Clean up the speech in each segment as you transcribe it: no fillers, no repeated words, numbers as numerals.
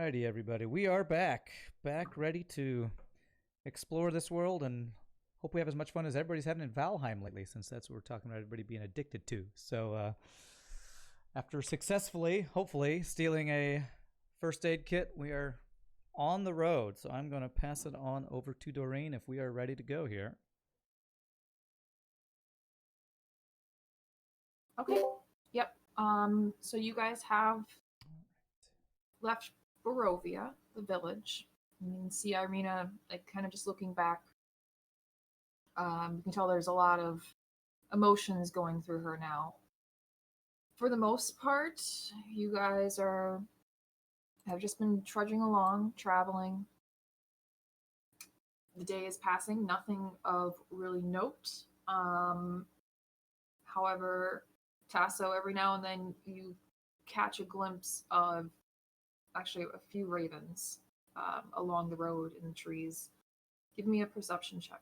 Alrighty, everybody. We are back. Back ready to explore this world and hope we have as much fun as everybody's having in Valheim lately, since that's what we're talking about everybody being addicted to. So, after successfully, hopefully, stealing a first aid kit, we are on the road. So I'm going to pass it on over to Doreen if we are ready to go here. Okay. Yep. So you guys have left Barovia, the village. You can see Irina, like, kind of just looking back. You can tell there's a lot of emotions going through her now. For the most part, you guys have just been trudging along, traveling. The day is passing, nothing of really note. However, Tasso, every now and then you catch a glimpse of actually a few ravens along the road in the trees. Give me a perception check.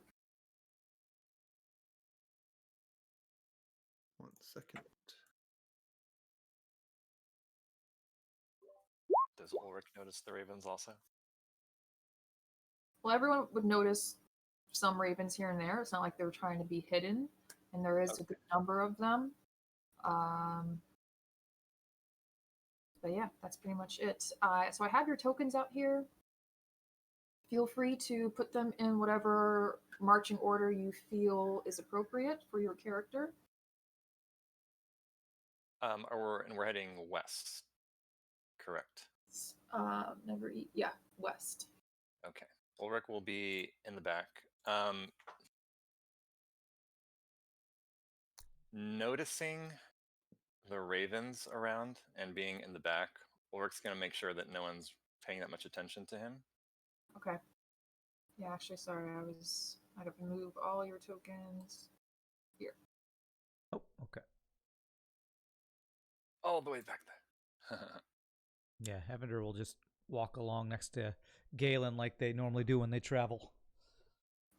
1 second. Does Ulrich notice the ravens also? Well, everyone would notice some ravens here and there. It's not like they were trying to be hidden, and there is a good number of them. But yeah, that's pretty much it. So I have your tokens out here. Feel free to put them in whatever marching order you feel is appropriate for your character. We're heading west, correct? Yeah, west. Okay. Ulrich will be in the back. Noticing the ravens around and being in the back, Ulrich's going to make sure that no one's paying that much attention to him. Okay. Yeah, actually, sorry, I got to move all your tokens here. Oh, okay. All the way back there. Yeah, Evander will just walk along next to Galen like they normally do when they travel.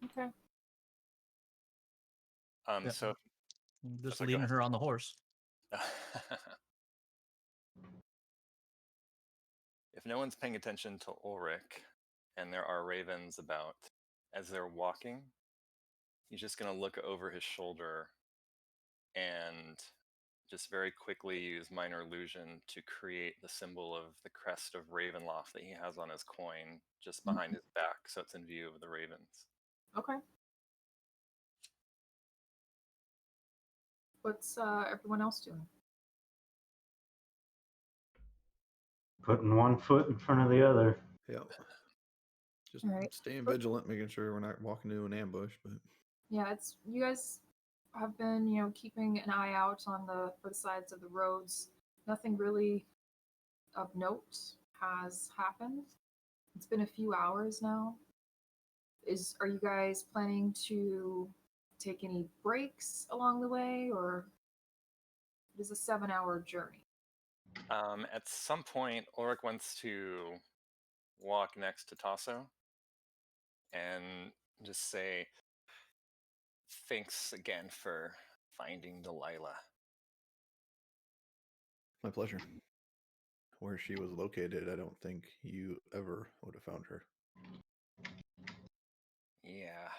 Okay. So just leaving her on the horse. If no one's paying attention to Ulrich and there are ravens about as they're walking, he's just going to look over his shoulder and just very quickly use minor illusion to create the symbol of the crest of Ravenloft that he has on his coin just behind his back, so it's in view of the ravens. Okay. What's everyone else doing? Putting one foot in front of the other. Yep. Just right. staying vigilant, making sure we're not walking into an ambush. But yeah, it's you guys have been, keeping an eye out on both sides of the roads. Nothing really of note has happened. It's been a few hours now. Are you guys planning to take any breaks along the way, or it is a 7-hour journey? At some point, Ulrich wants to walk next to Tasso and just say, "Thanks again for finding Delilah." my pleasure. Where she was located, I don't think you ever would have found her. Yeah.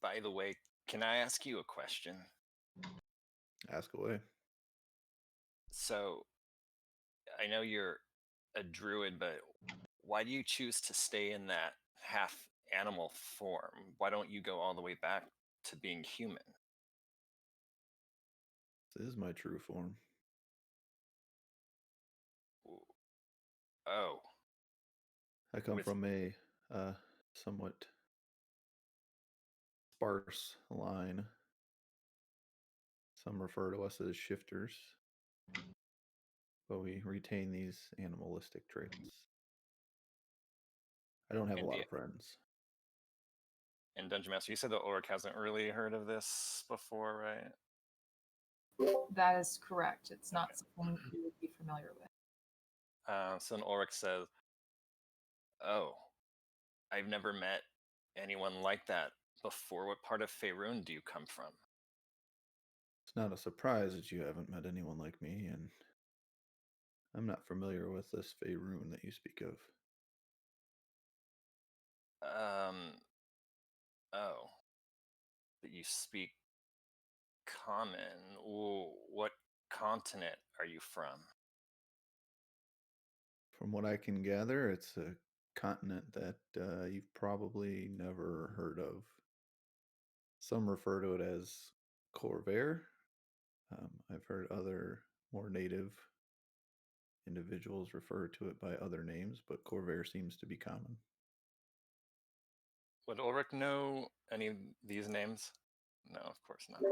By the way, can I ask you a question? Ask away. So, I know you're a druid, but why do you choose to stay in that half animal form? Why don't you go all the way back to being human? This is my true form. Oh. I come from a somewhat sparse line. Some refer to us as shifters, but we retain these animalistic traits. I don't have a lot of friends. And Dungeon Master, you said that Ulrich hasn't really heard of this before, right? That is correct. It's not something you would be familiar with. So then Ulrich says, "Oh, I've never met anyone like that before. What part of Faerun do you come from?" It's not a surprise that you haven't met anyone like me, and I'm not familiar with this Faerun that you speak of. Oh, that you speak common. What continent are you from? From what I can gather, it's a continent that you've probably never heard of. Some refer to it as Corvair. I've heard other more native individuals refer to it by other names, but Corvair seems to be common. Would Ulrich know any of these names? No, of course not.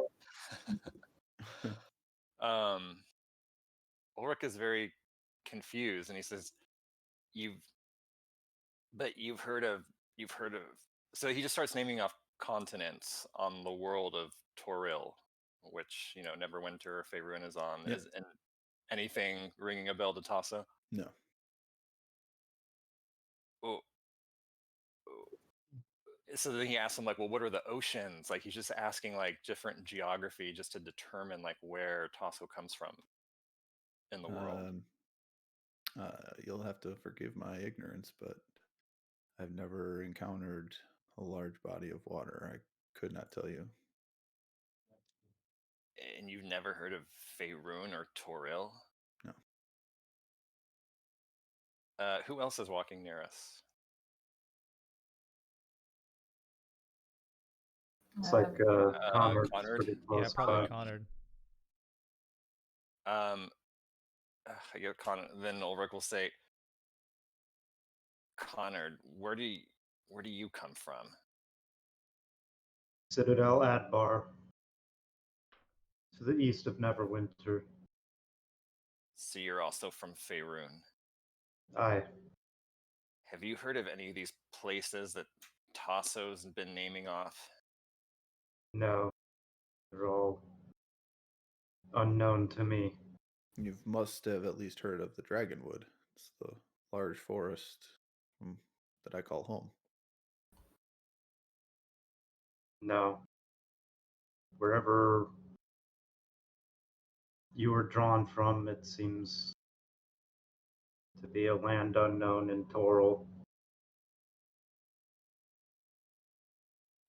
Ulrich is very confused, and he says, "You've you've heard of." So he just starts naming off continents on the world of Toril, which Neverwinter or Faerun is on. Yep. Is anything ringing a bell to Tasso? No. Oh, so then he asks him, like, well, what are the oceans? Like, he's just asking like different geography just to determine like where Tasso comes from in the world. You'll have to forgive my ignorance, but I've never encountered a large body of water. I could not tell you. And you've never heard of Faerun or Toril? No. Who else is walking near us? It's like Conrad's Conrad? pretty Yeah, close probably by. Connard. I get Then Ulrich will say, Connard, where do you come from? Citadel Adbar, to the east of Neverwinter. So you're also from Faerun. Aye. Have you heard of any of these places that Tasso's been naming off? No, they're all unknown to me. You must have at least heard of the Dragonwood. It's the large forest that I call home. No. Wherever you were drawn from, it seems to be a land unknown in Toril.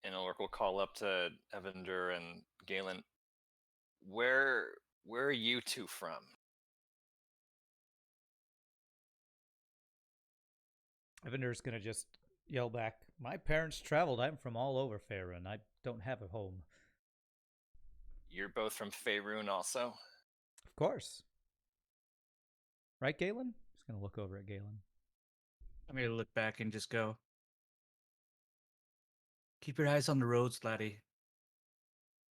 And Ulrich will call up to Evander and Galen. Where are you two from? Evander's gonna just yell back, "My parents traveled. I'm from all over Faerun. I don't have a home." You're both from Faerun also? Of course. Right, Galen? Just gonna look over at Galen. I'm gonna look back and just go, keep your eyes on the roads, laddie.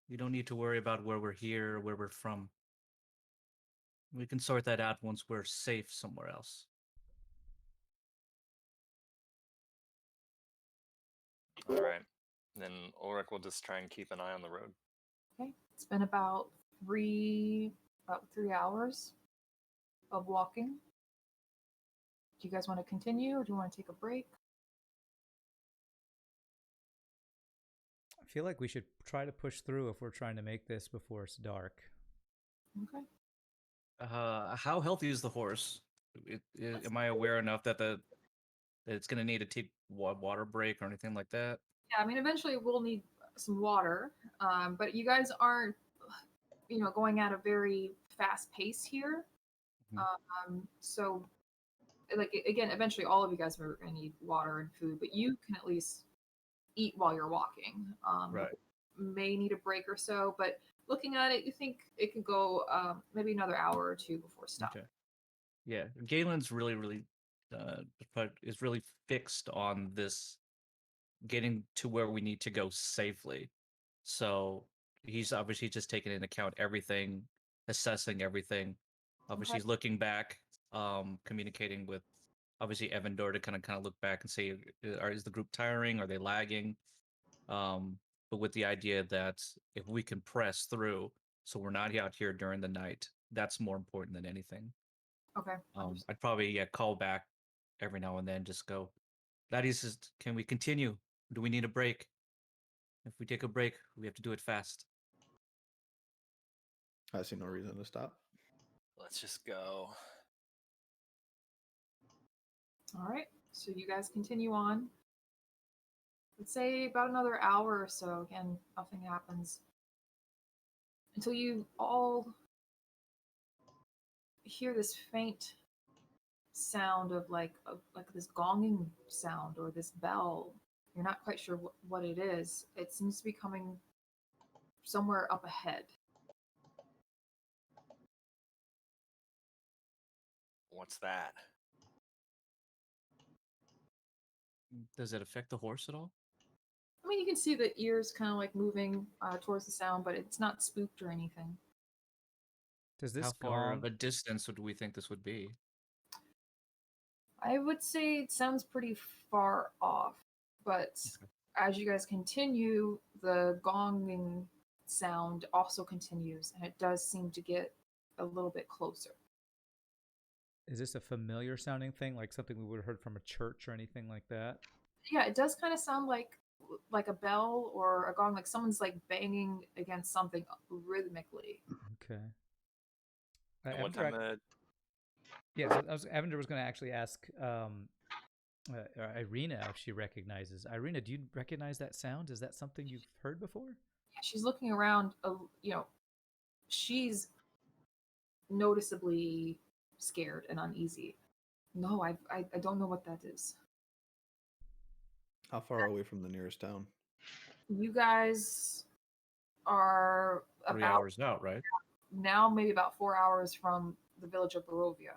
You don't need to worry about where we're here or where we're from. We can sort that out once we're safe somewhere else. All right. Then Ulrich will just try and keep an eye on the road. Okay. It's been about 3 hours of walking. Do you guys want to continue or do you want to take a break? I feel like we should try to push through if we're trying to make this before it's dark. Okay. How healthy is the horse? Am I aware enough that it's going to need a water break or anything like that? Yeah, I mean, eventually we'll need some water, but you guys aren't, going at a very fast pace here. So, like, again, eventually all of you guys are going to need water and food, but you can at least eat while you're walking. Right. May need a break or so, but looking at it, you think it could go maybe another hour or two before stop. Okay. Yeah, Galen's really is really fixed on this getting to where we need to go safely. So he's obviously just taking into account everything, assessing everything. Obviously, he's looking back, communicating with obviously Evander to kind of look back and say, is the group tiring? Are they lagging? But with the idea that if we can press through, so we're not out here during the night, that's more important than anything. Okay. I'd probably call back every now and then, just go, laddies, can we continue? Do we need a break? If we take a break, we have to do it fast. I see no reason to stop. Let's just go. All right. So you guys continue on. Let's say about another hour or so. Again, nothing happens until you all hear this faint sound of like this gonging sound or this bell. You're not quite sure what it is. It seems to be coming somewhere up ahead. What's that? Does it affect the horse at all? I mean, you can see the ears kind of like moving towards the sound, but it's not spooked or anything. Does this How far of gong? a distance would we think this would be? I would say it sounds pretty far off, but as you guys continue, the gonging sound also continues, and it does seem to get a little bit closer. Is this a familiar sounding thing, like something we would have heard from a church or anything like that? Yeah, it does kind of sound like a bell or a gong, like someone's like banging against something rhythmically. Okay. And what time of Yeah, so Evander was going to actually ask Irina if she recognizes. Irina, do you recognize that sound? Is that something you've heard before? Yeah, she's looking around. She's noticeably scared and uneasy. No, I don't know what that is. How far away from the nearest town? You guys are 3 about hours out, right? now maybe about 4 hours from the village of Barovia.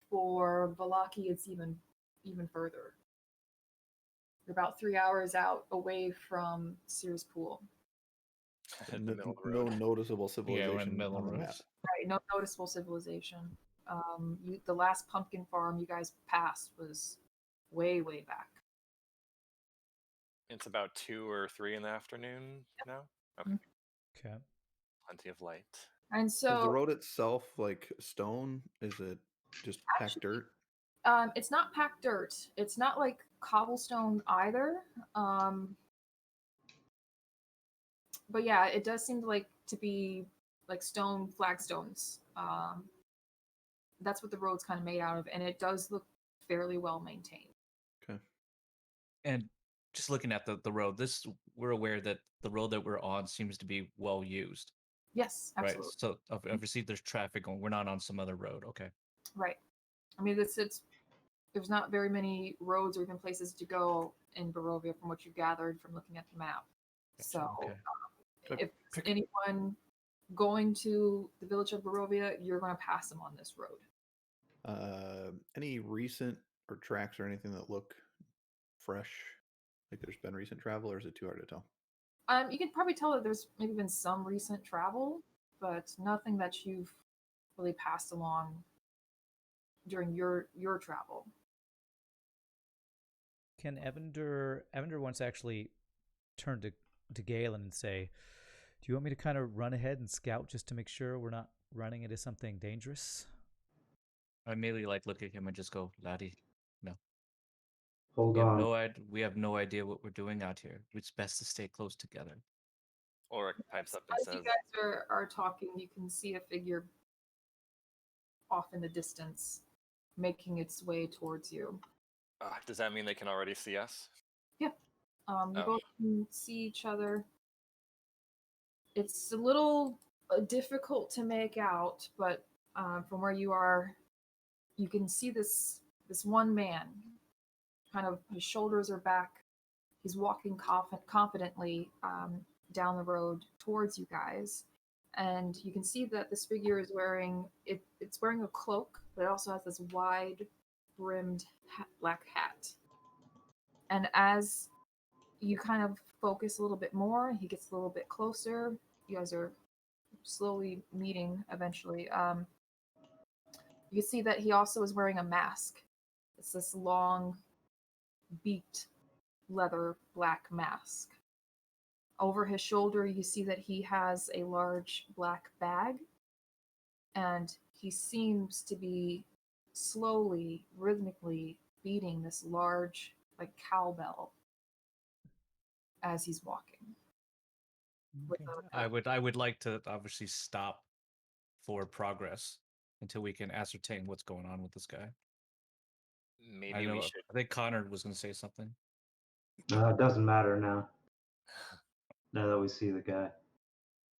For Valaki, it's even further. You're about 3 hours out away from Sears Pool. in the middle of the No road? noticeable Yeah, civilization we're in the middle on of the the map. road. Right, no noticeable civilization. The last pumpkin farm you guys passed was way, way back. It's about 2 or 3 in the afternoon now. Okay, Okay. plenty of light. And Is the so road itself like stone? Is it just packed Actually, dirt? it's not packed dirt. It's not like cobblestone either. But yeah, it does seem to be like stone flagstones. That's what the road's kind of made out of, and it does look fairly well maintained. Okay. And just looking at the road, we're aware that the road that we're on seems to be well used, Yes, right? absolutely. So obviously there's traffic going. We're not on some other road. Okay. Right. I mean, there's not very many roads or even places to go in Barovia from what you gathered from looking at the map. So Okay. if there's anyone going to the village of Barovia, you're going to pass them on this road. Any recent or tracks or anything that look fresh? Like there's been recent travel, or is it too hard to tell? You can probably tell that there's maybe been some recent travel, but nothing that you've really passed along during your travel. Can Evander once actually turn to Galen and say, "Do you want me to kind of run ahead and scout just to make sure we're not running into something dangerous?" I immediately look at him and just go, laddie, no. Hold We have on. we have no idea what we're doing out here. It's best to stay close together. Ulrich pipes up and As you says, guys are talking, you can see a figure off in the distance making its way towards you. does that mean they can already see us? Yeah. You Oh. both can see each other. It's a little difficult to make out, but from where you are, you can see this one man. Kind of his shoulders are back. He's walking confidently down the road towards you guys, and you can see that this figure is wearing it's wearing a cloak, but it also has this wide brimmed black hat. And as you kind of focus a little bit more, he gets a little bit closer. You guys are slowly meeting eventually. You can see that he also is wearing a mask. It's this long, beaked leather black mask. Over his shoulder, you see that he has a large black bag, and he seems to be slowly, rhythmically beating this large, like cowbell as he's walking. I would like to obviously stop for progress until we can ascertain what's going on with this guy. Maybe we should. I think Connor was going to say something. No, it doesn't matter now. Now that we see the guy.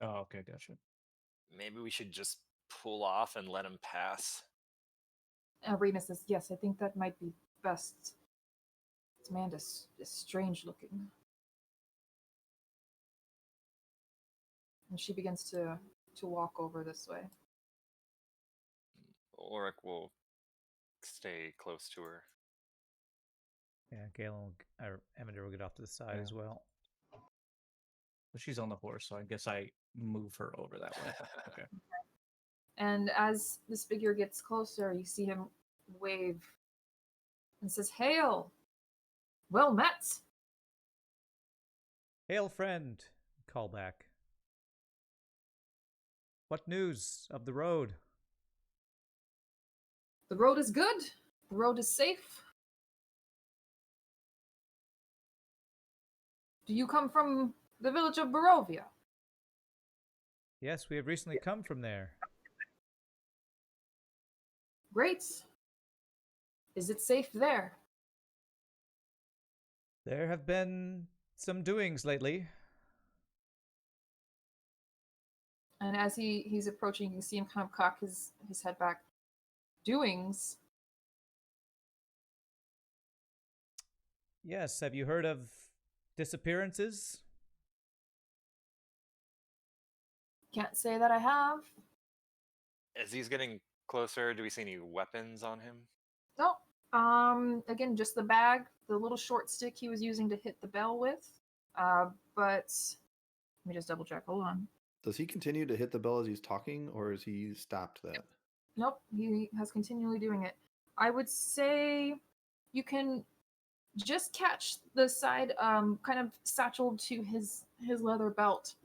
Oh, okay, gotcha. Maybe we should just pull off and let him pass. Arena says, yes, I think that might be best. This man is strange looking. And she begins to walk over this way. Ulrich will stay close to her. Yeah, Galen or Eminder will get off to the side as well. But she's on the horse, so I guess I move her over that way. Okay. And as this figure gets closer, you see him wave and says, "Hail! Well met!" Hail, friend! Call back. What news of the road? The road is good. The road is safe. Do you come from the village of Barovia? Yes, we have recently come from there. Great. Is it safe there? There have been some doings lately. And as he's approaching, you can see him kind of cock his head back. Doings? Yes, have you heard of disappearances? Can't say that I have. As he's getting closer, do we see any weapons on him? No. Again, just the bag, the little short stick he was using to hit the bell with. But let me just double check. Hold on. Does he continue to hit the bell as he's talking, or has he stopped that? Nope, he has continually doing it. I would say you can just catch the side, kind of satchel to his leather belt.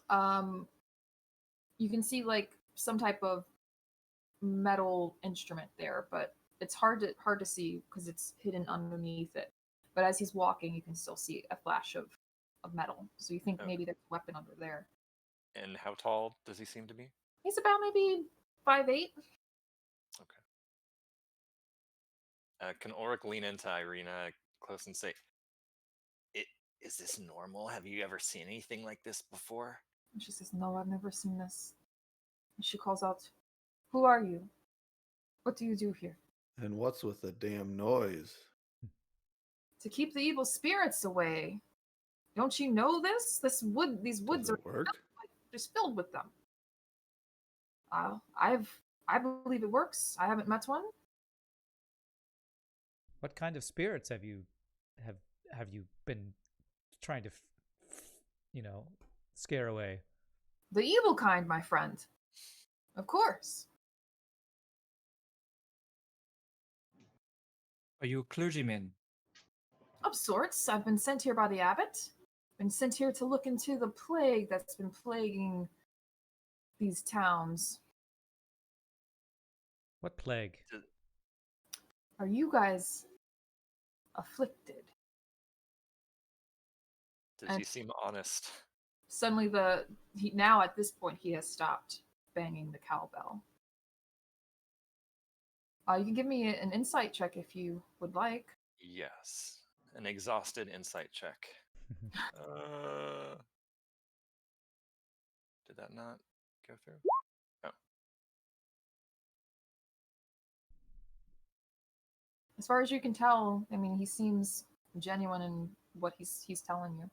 You can see like some type of metal instrument there, but it's hard to see because it's hidden underneath it. But as he's walking, you can still see a flash of metal. So you think maybe there's a weapon under there. And how tall does he seem to be? He's about maybe 5'8". Okay. Can Ulrich lean into Irina close and say, is this normal? Have you ever seen anything like this before? And she says, "No, I've never seen this." And she calls out, "Who are you? What do you do here?" And what's with the damn noise? "To keep the evil spirits away. Don't you know this? These woods Does it work? just filled with them." I believe it works. I haven't met one. What kind of spirits have you been trying to scare away? The evil kind, my friend. Of course. Are you a clergyman? Of sorts. I've been sent here by the abbot. Been sent here to look into the plague that's been plaguing these towns. What plague? Are you guys afflicted? Does he seem honest? Suddenly, now at this point he has stopped banging the cowbell. You can give me an insight check if you would like. Yes. An exhausted insight check. Did that not go through? Oh. As far as you can tell, I mean, he seems genuine in what he's telling you.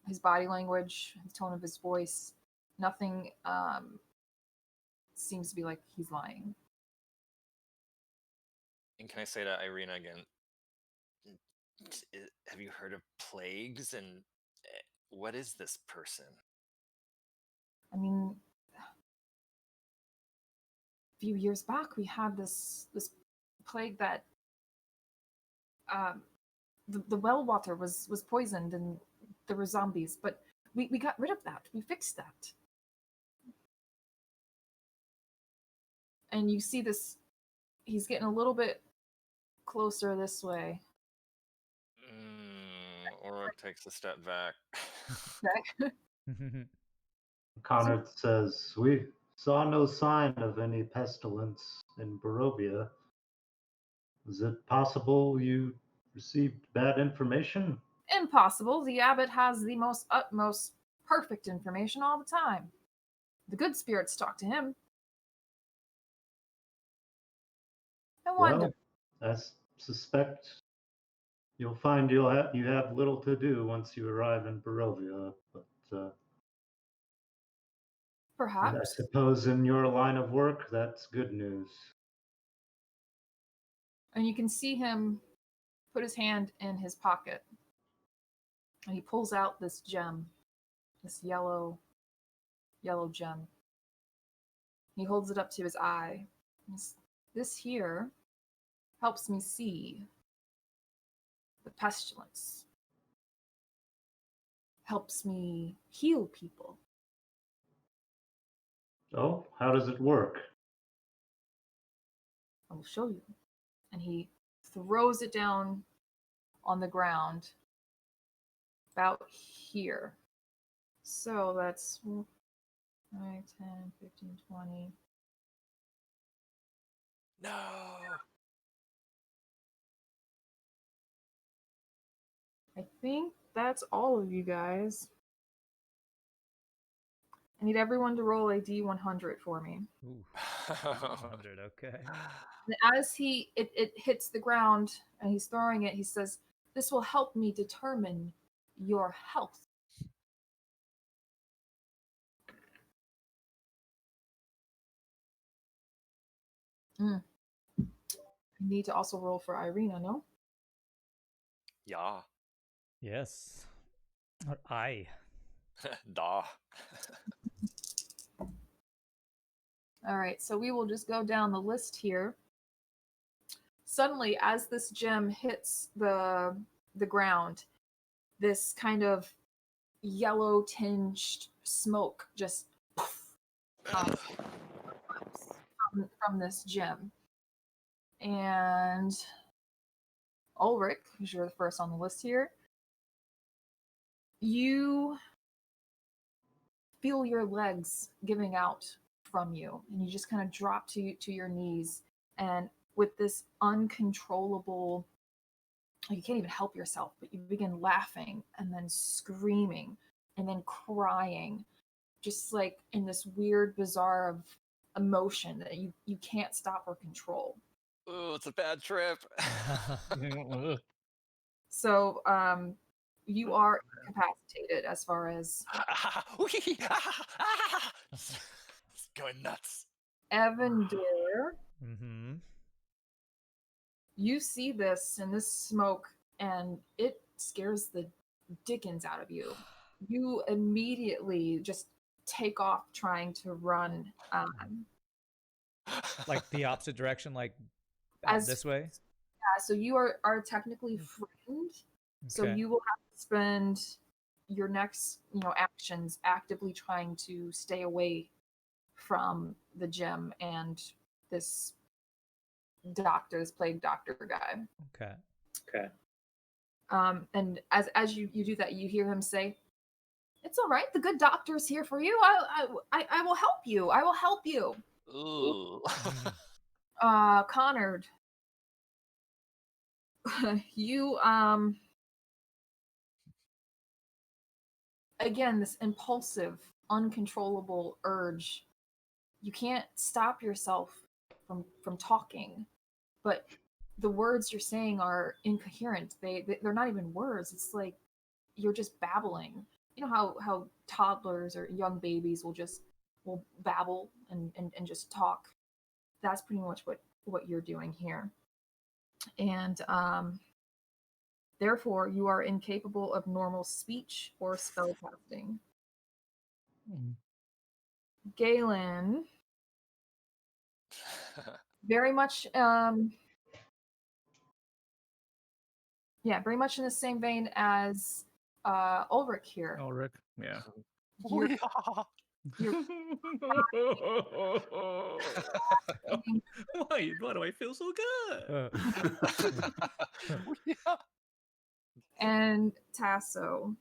His body language, the tone of his voice, nothing seems to be like he's lying. And can I say to Irina again, have you heard of plagues? And what is this person? I mean, a few years back, we had this plague that the well water was poisoned and there were zombies, but we got rid of that. We fixed that. And you see this, he's getting a little bit closer this way. Ulrich takes a step back. Connor says, "We saw no sign of any pestilence in Barovia. Is it possible you received bad information? Impossible. The abbot has the most utmost perfect information all the time. The good spirits talk to him. I wonder. Well, I suspect you'll find you have little to do once you arrive in Barovia, but I Perhaps. suppose in your line of work, that's good news. And you can see him put his hand in his pocket. And he pulls out this gem, this yellow gem. He holds it up to his eye. This here helps me see the pestilence. Helps me heal people. Oh, how does it work? I will show you. And he throws it down on the ground about here. So that's 9, 10, 15, 20. No. I think that's all of you guys. I need everyone to roll a D100 for me. Ooh, 100, okay. And as it hits the ground and he's throwing it, he says, "This will help me determine your health." I need to also roll for Irina, no? Yeah. Yes. Or I. Da. All right, so we will just go down the list here. Suddenly, as this gem hits the ground, this kind of yellow tinged smoke just comes from this gem. And Ulrich, because you're the first on the list here, you feel your legs giving out from you, and you just kind of drop to your knees, and with this uncontrollable, you can't even help yourself, but you begin laughing and then screaming and then crying, just like in this weird, bizarre of emotion that you can't stop or control. Ooh, it's a bad trip. So you are incapacitated as far as It's going nuts. Evander. Mm-hmm. You see this and this smoke, and it scares the dickens out of you. You immediately just take off trying to run. Like the opposite direction, like As- this way? Yeah, so you are technically frightened. So Okay. you will have to spend your next, actions actively trying to stay away from the gem and this plague doctor guy. Okay. And as you do that, you hear him say, "It's all right. The good doctor's here for you. I will help you. I will help you." Ooh. Connard, you again, this impulsive, uncontrollable urge. You can't stop yourself from talking, but the words you're saying are incoherent. They're not even words. It's like you're just babbling. You know how toddlers or young babies will babble and just talk. That's pretty much what you're doing here. And therefore you are incapable of normal speech or spell casting. Galen, very much very much in the same vein as Ulrich here. Ulrich, yeah. You're- Why do I feel so good? And Tasso,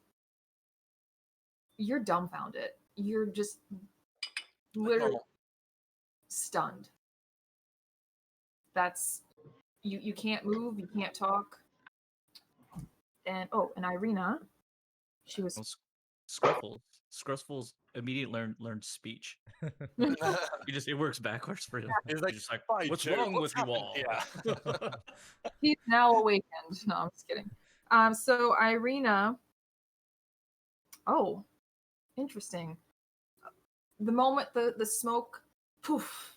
you're dumbfounded. You're just literally stunned. you can't move, you can't talk. And and Irina, she was Scruffles immediately learned speech. It works backwards for him. He's like, He's just like, "By what's Jove, wrong what's with you happened?" all? Yeah. he's now awakened. No, I'm just kidding. So Irina. Oh, interesting. The moment the smoke poof,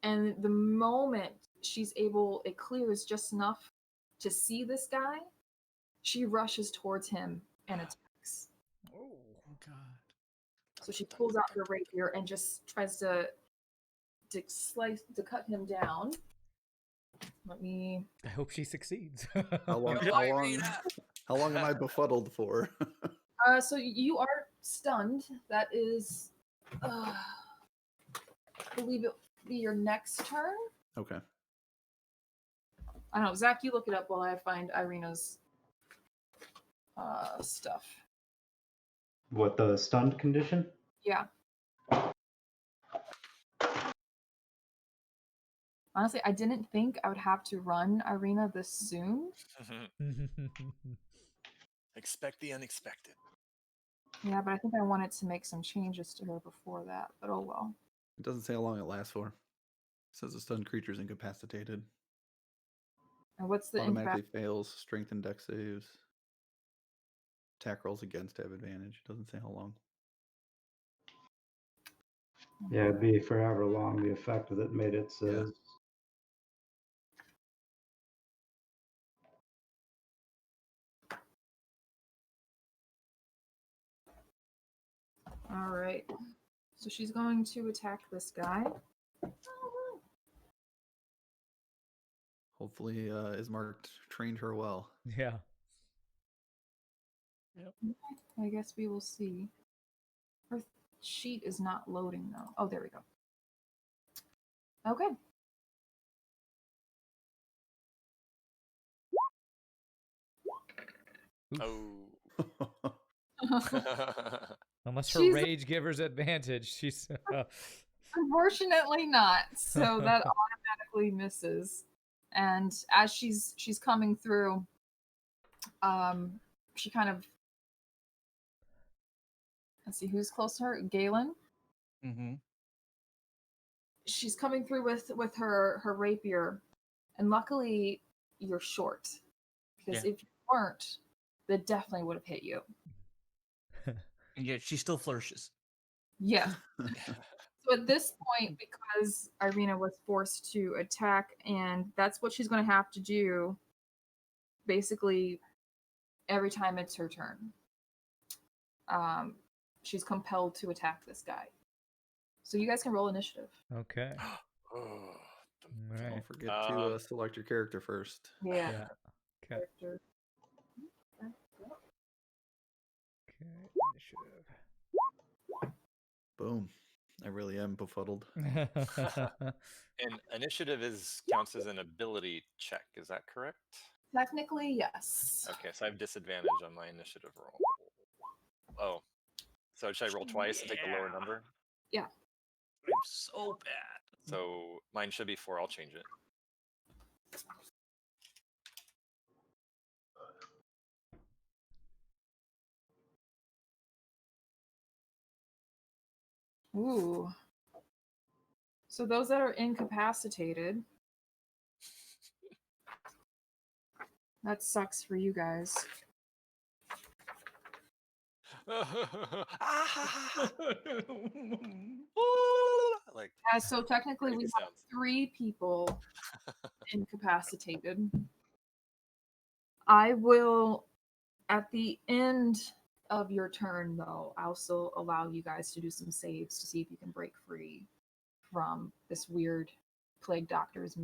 and the moment it clears just enough to see this guy, she rushes towards him and attacks. Oh. God. So she pulls out her rapier and just tries to cut him down. Let me. I hope she succeeds. How long am I befuddled for? So you are stunned. That is, I believe it will be your next turn. Okay. I don't know, Zach. You look it up while I find Irina's stuff. What, the stunned condition? Yeah. Honestly, I didn't think I would have to run Irina this soon. Expect the unexpected. Yeah, but I think I wanted to make some changes to her before that. But oh well. It doesn't say how long it lasts for. It says a stunned creature is incapacitated. And what's the Automatically fails strength and dex saves. Attack rolls against have advantage. It doesn't say how long. Yeah, it'd be forever long, the effect that made it says. All right. So she's going to attack this guy. Hopefully, Ismark trained her well. Yeah. I guess we will see. Her sheet is not loading though. Oh, there we go. Okay. Oh. Unless her She's- rage gives her advantage, she's. Unfortunately not. So that automatically misses. And as she's coming through, she kind of, let's see who's close to her. Galen. Mm-hmm. She's coming through with her rapier, and luckily you're short, because if you weren't, that definitely would have hit you. And yet she still flourishes. Yeah. So at this point, because Irina was forced to attack, and that's what she's going to have to do basically every time it's her turn. She's compelled to attack this guy. So you guys can roll initiative. Okay. Oh, All right. Don't forget to select your character first. Yeah. Yeah. Okay. Character. Okay. Initiative. Boom. I really am befuddled. and initiative counts as an ability check. Is that correct? Technically, yes. Okay, so I have disadvantage on my initiative roll. Oh, so should I roll twice and take the lower number? Yeah. I'm so bad. So mine should be 4. I'll change it. Ooh. So those that are incapacitated, that sucks for you guys. Like, So technically we have 3 people incapacitated. I will, at the end of your turn though, I'll still allow you guys to do some saves to see if you can break free from this weird plague doctor's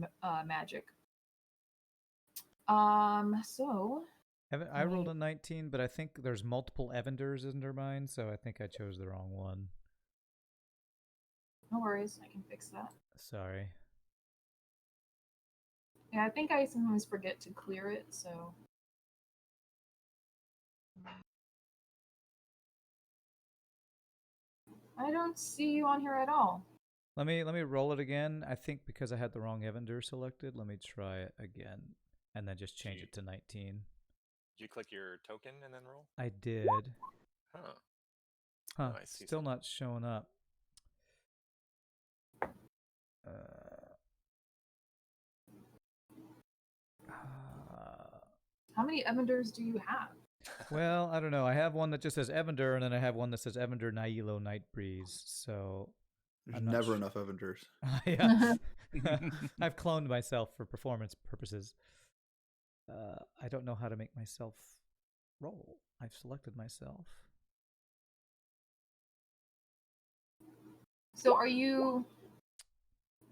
magic. So I rolled a 19, but I think there's multiple Evanders in her mind, so I think I chose the wrong one. no worries, I can fix that. Sorry. Yeah, I think I sometimes forget to clear it, so. I don't see you on here at all. Let me roll it again. I think because I had the wrong Evander selected. Let me try it again, and then just change it to 19. Did you click your token and then roll? I did. Huh. Huh. Oh, I see Still something. not showing up. How many Evanders do you have? Well, I don't know. I have one that just says Evander, and then I have one that says Evander Nailo Nightbreeze. So There's I'm not never su- enough Avengers. yeah, I've cloned myself for performance purposes. I don't know how to make myself roll. I've selected myself. So are you?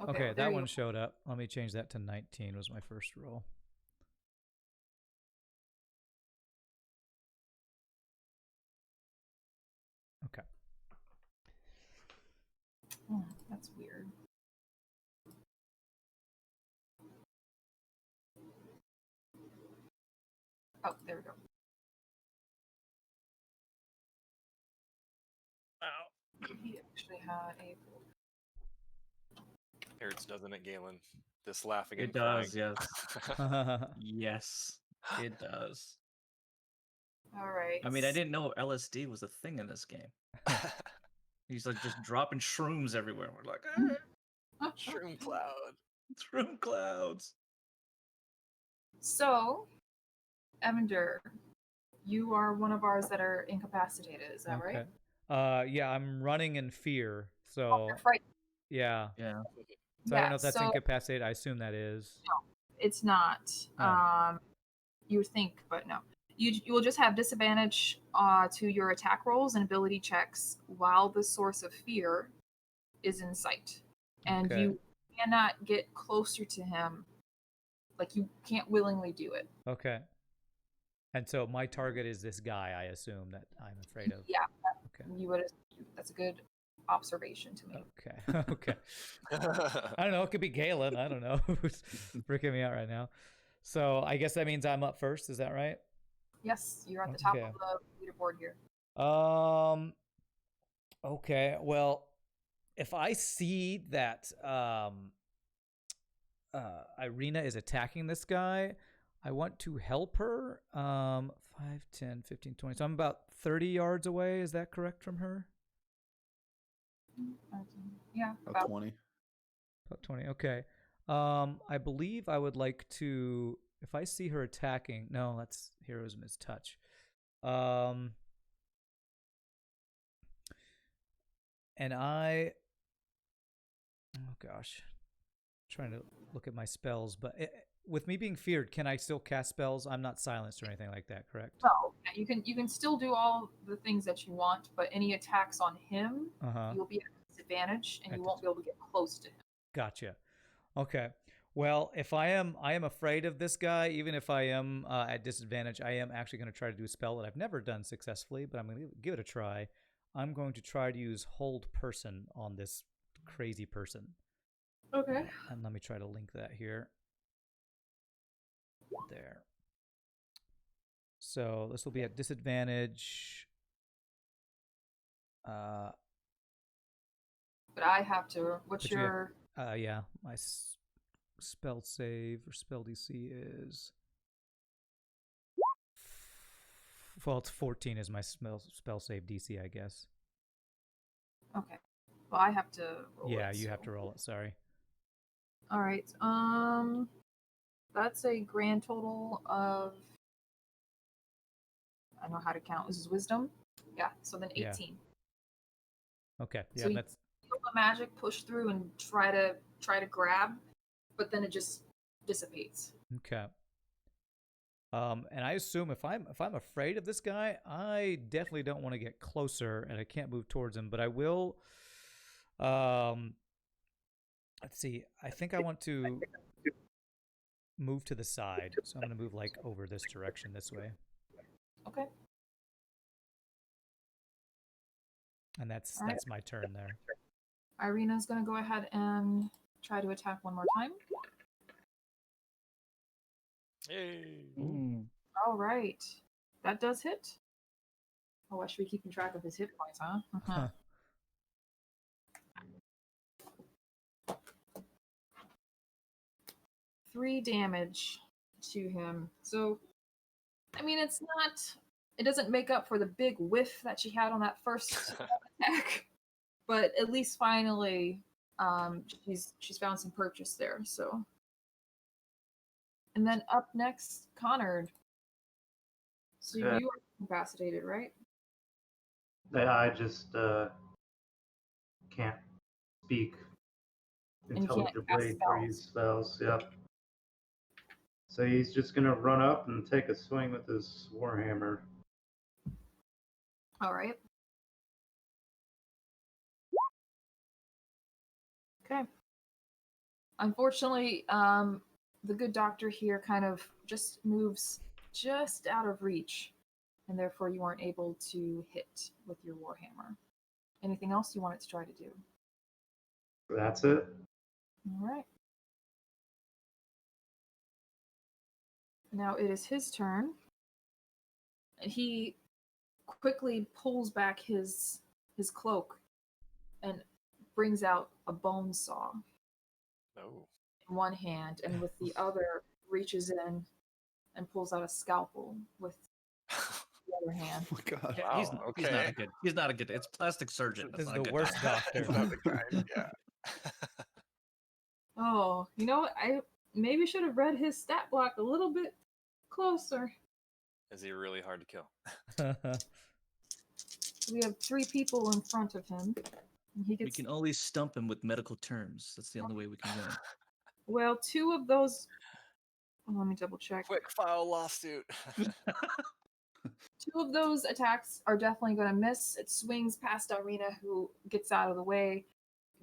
Okay, there that you one go. showed up. Let me change that to 19 was my first roll. Okay. Oh, that's weird. Oh, there we go. He actually had a. Hurts, doesn't it, Galen? This laughing It and crying. does, yes. Yes, it does. All right. I mean, I didn't know LSD was a thing in this game. He's like just dropping shrooms everywhere. We're like, Shroom cloud. shroom clouds. So, Evander, you are one of ours that are incapacitated. Is that right? Yeah, I'm running in fear. So Oh, you're frightened. yeah. Yeah. So I don't know if that's so incapacitated. I assume that is. it's not. Oh. You would think, but no. You will just have disadvantage to your attack rolls and ability checks while the source of fear is in sight, and Okay. you cannot get closer to him. Like you can't willingly do it. Okay. And so my target is this guy, I assume, that I'm afraid of. Yeah. Okay. You would. That's a good observation to me. Okay. Okay. I don't know. It could be Galen. I don't know. Who's freaking me out right now. So I guess that means I'm up first. Is that right? Yes, you're at the top Okay. of the leaderboard here. Okay. Well, if I see that Irina is attacking this guy, I want to help her. 5, 10, 15, 20. So I'm about 30 yards away. Is that correct from her? Yeah, About 20. About 20. Okay. I believe I would like to, if I see her attacking, no, that's heroism is touch. And I, oh gosh, trying to look at my spells, but with me being feared, can I still cast spells? I'm not silenced or anything like that, correct? No, you can still do all the things that you want, but any attacks on him, you'll be at disadvantage, and you won't be able to get close to him. Gotcha. Okay. Well, if I am afraid of this guy, even if I am at disadvantage, I am actually going to try to do a spell that I've never done successfully, but I'm going to give it a try. I'm going to try to use Hold Person on this crazy person. Okay. And let me try to link that here. There. So this will be at disadvantage. But I have to. What's your? Yeah, my spell save or spell DC is. Well, it's 14 is my spell save DC, I guess. Okay. Well, I have to roll Yeah, it, you have to roll it. Sorry. All right. That's a grand total of. I know how to count. This is wisdom. Yeah. So then 18. Yeah. Okay. Yeah, so that's. You feel the magic push through and try to grab, but then it just dissipates. Okay. And I assume if I'm afraid of this guy, I definitely don't want to get closer, and I can't move towards him. But I will. Let's see. I think I want to move to the side, so I'm going to move like over this direction, this way. Okay. And that's my turn there. Irina's gonna go ahead and try to attack one more time. Yay! All right, that does hit. Oh, I should be keeping track of his hit points, huh? 3 damage to him. So, I mean, it's not. It doesn't make up for the big whiff that she had on that first attack, but at least finally, she's found some purchase there. So, and then up next, Connard. So Yeah. you are incapacitated, right? Yeah, I just can't speak And you can't intelligibly cast or use spells. Yep. So he's just gonna run up and take a swing with his warhammer. All right. Okay. Unfortunately, the good doctor here kind of just moves just out of reach, and therefore you aren't able to hit with your warhammer. Anything else you wanted to try to do? That's it. All right. Now it is his turn. He quickly pulls back his cloak and brings out a bone saw No. in one hand, and with the other reaches in and pulls out a scalpel with the other hand. Oh my god. Yeah, he's Wow, he's not a okay. good. He's not a good. It's plastic surgeon. This That's is not a the good worst guy. doctor. It's not the kind, yeah. Oh, you know what? I maybe should have read his stat block a little bit closer. Is he really hard to kill? We have 3 people in front of him. And he We gets can only stump him with medical terms. That's the only way we can win. well, 2 of those. Oh, let me double check. Quick file lawsuit. 2 of those attacks are definitely going to miss. It swings past Irina, who gets out of the way.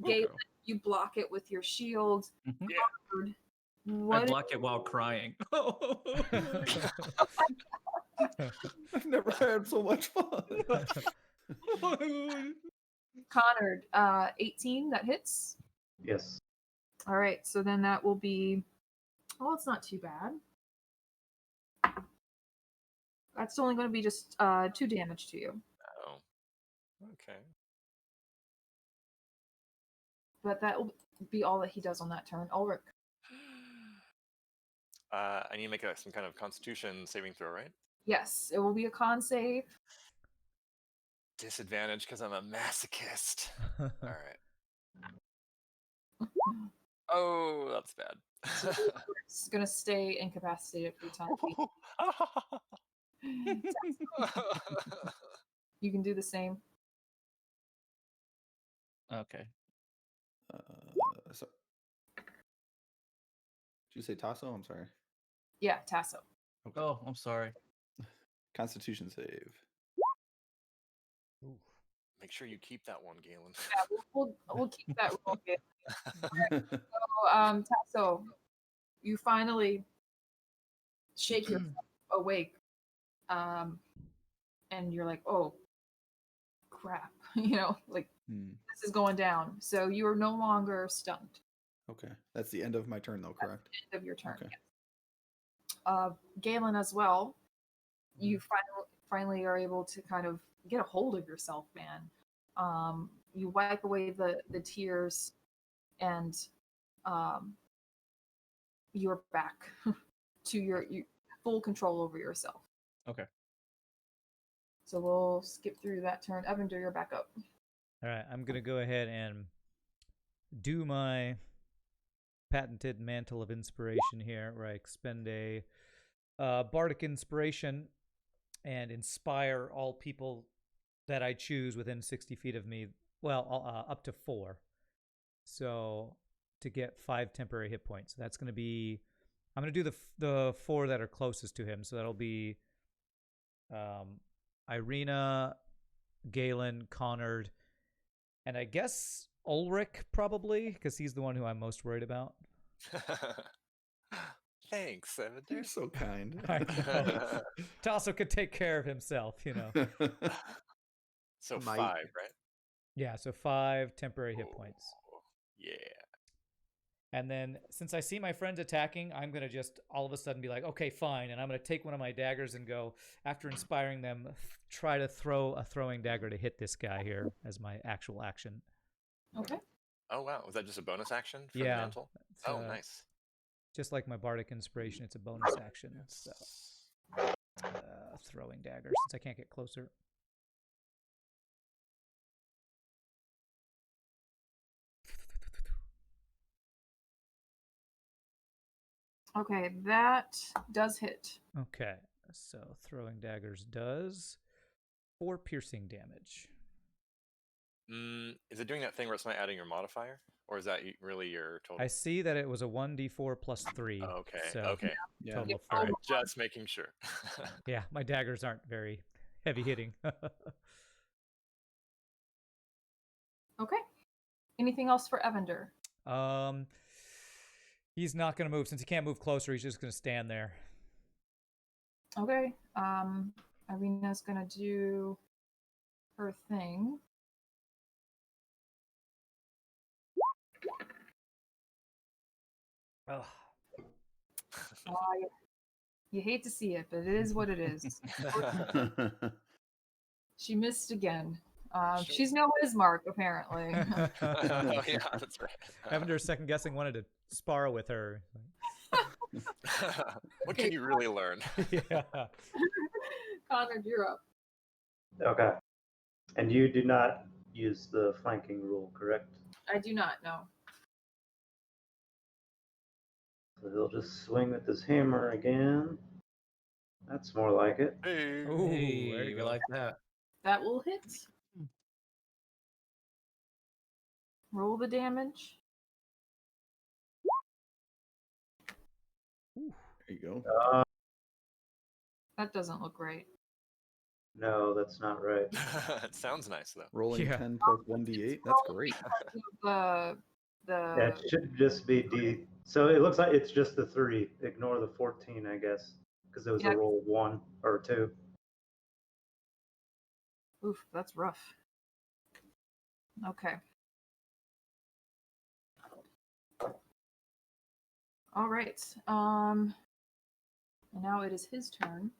Galen, Okay. you block it with your shield. Mhm. Yeah. I What? block it while crying. I've never had so much fun. Connard, 18, that hits. Yes. All right, so then that will be. Well, it's not too bad. That's only going to be just 2 damage to you. Oh. Okay. But that will be all that he does on that turn. Ulrich. I need to make some kind of Constitution saving throw, right? Yes, it will be a con save. Disadvantage because I'm a masochist. All right. Oh, that's bad. It's going to stay incapacitated for the time being. You can do the same. Okay. So, did you say Tasso? I'm sorry. Yeah, Tasso. Oh, I'm sorry. Constitution save. Make sure you keep that one, Galen. Yeah, we'll keep that real good. So, Tasso, you finally shake yourself awake, and you're like, "Oh, crap!" You know, like this is going down. So you are no longer stunned. Okay, that's the end of my turn, though, correct? End of your turn. Okay. Yes. Galen as well. You finally are able to kind of get a hold of yourself, man. You wipe away the tears, and you're back to your full control over yourself. Okay. So we'll skip through that turn. Evander, you're back up. All right, I'm going to go ahead and do my patented mantle of inspiration here, where I expend a bardic inspiration and inspire all people that I choose within 60 feet of me. Well, up to 4. So to get 5 temporary hit points. That's going to be. I'm going to do the 4 that are closest to him. So that'll be Irina, Galen, Connard, and I guess Ulrich probably, because he's the one who I'm most worried about. Thanks, Evander. You're so kind. I know. Tasso could take care of himself, you know. So Might. 5, right? Yeah, so 5 temporary hit points. Yeah. And then since I see my friends attacking, I'm going to just all of a sudden be like, okay, fine. And I'm going to take one of my daggers and go, after inspiring them, try to throw a throwing dagger to hit this guy here as my actual action. Okay. Oh, wow. Was that just a bonus action for Yeah. the mantle? Oh, nice. Just like my bardic inspiration, it's a bonus action. So throwing dagger since I can't get closer. Okay, that does hit. Okay, so throwing daggers does 4 piercing damage. Is it doing that thing where it's not adding your modifier, or is that really your total? I see that it was a 1d4 plus 3. Okay. So Okay. Yeah. total of All 4. right. Just making sure. Yeah, my daggers aren't very heavy hitting. Okay. Anything else for Evander? He's not going to move. Since he can't move closer, he's just going to stand there. Okay. Irina's gonna do her thing. Ugh. You hate to see it, but it is what it is. She missed again. Sure. She's no Ismark, apparently. Oh, yeah, that's right. Evander's second guessing wanted to spar with her. What can you really learn? Yeah. Connor, you're up. Okay. And you do not use the flanking rule, correct? I do not know. So he'll just swing with his hammer again. That's more like it. Hey. Ooh, there Hey, you we go. like that. That will hit. Roll the damage. There you go. That doesn't look right. No, that's not right. It sounds nice though. Rolling Yeah. 10 plus 1d8. That's great. Yeah, The it should just be D. So it looks like it's just the 3. Ignore the 14, I guess, because it was Yeah. a roll of 1 or 2. oof, that's rough. Okay. All right. And now it is his turn.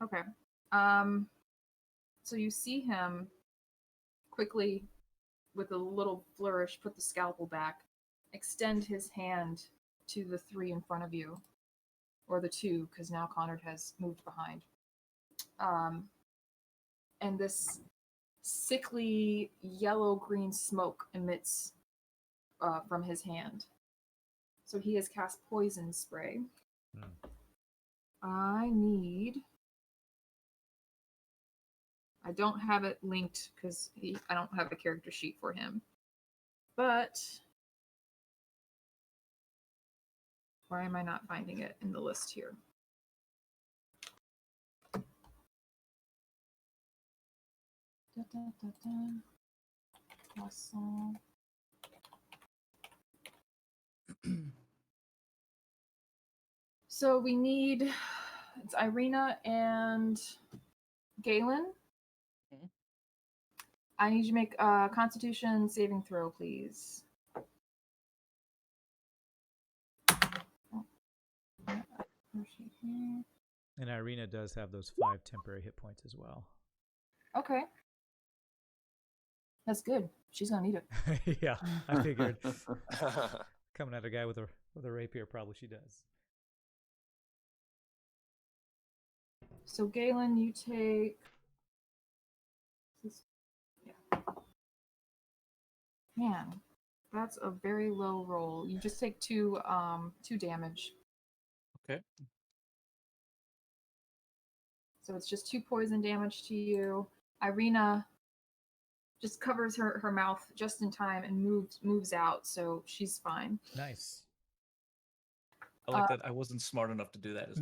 Okay. So you see him quickly, with a little flourish, put the scalpel back, extend his hand to the 3 in front of you, or the 2, because now Connor has moved behind. And this sickly yellow-green smoke emits from his hand. So he has cast poison spray. I don't have it linked because I don't have a character sheet for him. But why am I not finding it in the list here? Awesome. So we need, it's Irina and Galen. Mhm. I need you to make a Constitution saving throw, please. And Irina does have those 5 temporary hit points as well. Okay. That's good. She's gonna need it. Yeah, I figured. Coming at a guy with a rapier, probably she does. So Galen, you take. Yeah. Man, that's a very low roll. You just take 2 damage. Okay. So it's just 2 poison damage to you. Irina just covers her mouth just in time and moves out, so she's fine. Nice. I like that I wasn't smart enough to do that as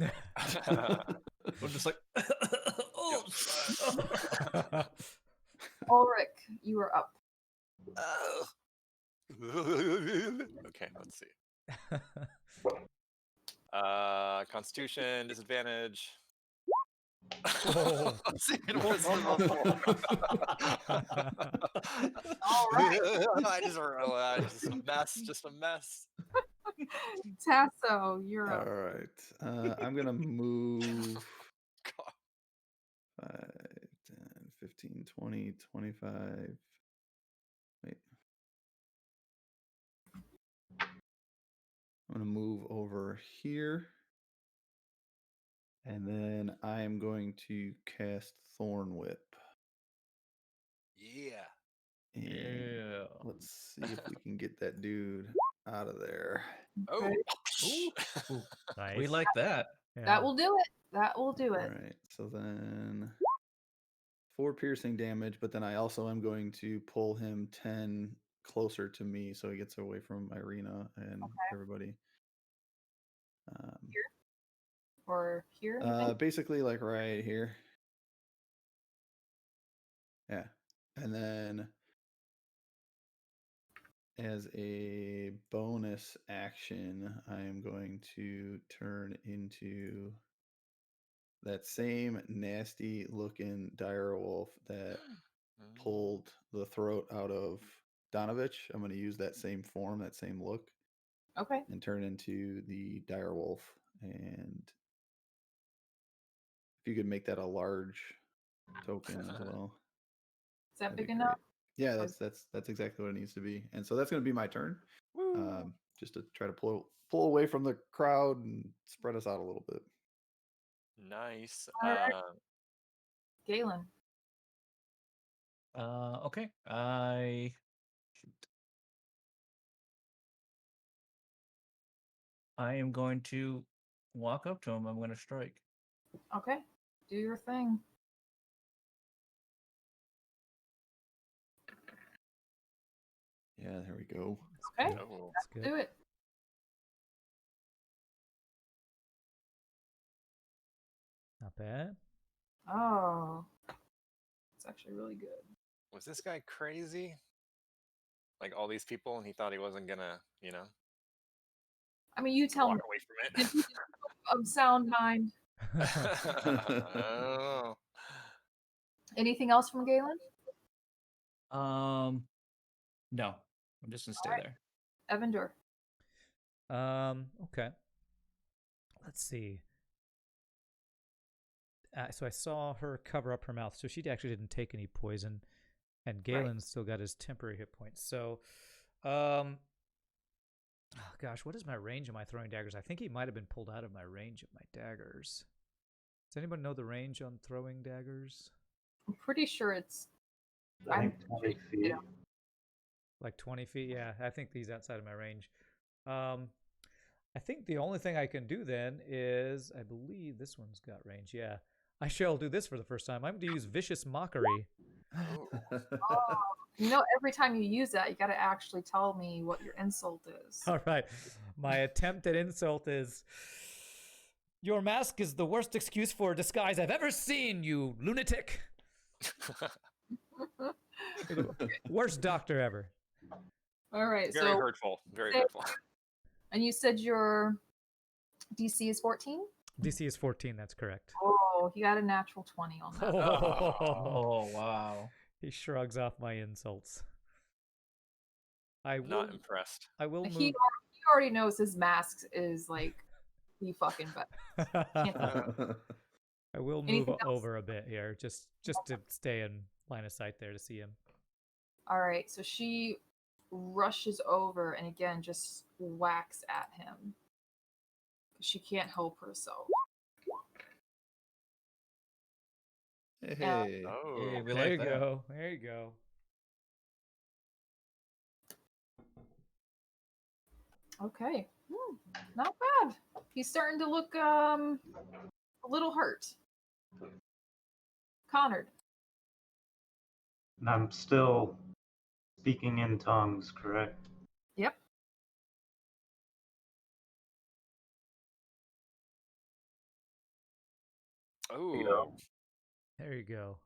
well. I'm just like, oh. Ulrich, you are up. Oh. Okay, let's see. Constitution disadvantage. Oh. It was All right. just a mess. Tasso, you're All up. right. I'm going to move God. 5, 10, 15, 20, 25, Wait. I'm going to move over here. And then I am going to cast Thorn Whip. Yeah. And Yeah. let's see if we can get that dude out of there. Oh. Okay. Ooh, Nice. we like that. Yeah. That will do it. That will do All it. right. So then 4 piercing damage, but then I also am going to pull him 10 closer to me so he gets away from Irina and everybody. Or here, you think? Basically like right here. Yeah. And then as a bonus action, I am going to turn into that same nasty looking dire wolf that pulled the throat out of Donovich. I'm going to use that same form, that same look, Okay. and turn into the dire wolf. And if you could make that a large token as well. Is that that'd big be enough? great. Yeah, that's exactly what it needs to be. And so that's going to be my turn. Just to try to pull away from the crowd and spread us out a little bit. Nice. All right. Galen. Okay. Shoot. I am going to walk up to him. I'm going to strike. Okay. Do your thing. Yeah, there we go. Okay. Oh. That's good. Do it. Not bad. Oh. It's actually really good. Was this guy crazy? Like all these people, and he thought he wasn't gonna, I mean, you tell walk me. away Did from you of sound mind? it. Oh. Anything else from Galen? No, I'm just gonna stay there. Evander. Okay. Let's see. So I saw her cover up her mouth, so she actually didn't take any poison, and Galen still got his temporary hit points. So, oh gosh, what is my range of my throwing daggers? I think he might have been pulled out of my range of my daggers. Does anyone know the range on throwing daggers? I'm pretty sure it's. I think 20 feet. Yeah. Like 20 feet? Yeah, I think he's outside of my range. I think the only thing I can do then is, I believe this one's got range. Yeah, I shall do this for the first time. I'm going to use Vicious Mockery. Oh. Every time you use that, you got to actually tell me what your insult is. All right. My attempt at insult is, your mask is the worst excuse for disguise I've ever seen, you lunatic. Worst doctor ever. All right. Very so, hurtful. Very hurtful. and you said your DC is 14? DC is 14, that's correct. Oh, he got a natural 20 on that. Oh wow. He shrugs off my insults. Not impressed. I will move. He already knows his mask is like the fucking best. I will move Anything else? over a bit here, just to stay in line of sight there to see him. All right, so she rushes over and again just whacks at him. She can't help herself. Hey. Oh. Hey, we There like you that. go. There you go. Okay, not bad. He's starting to look a little hurt. Connard. And I'm still speaking in tongues, correct? Yep. Oh. There you go.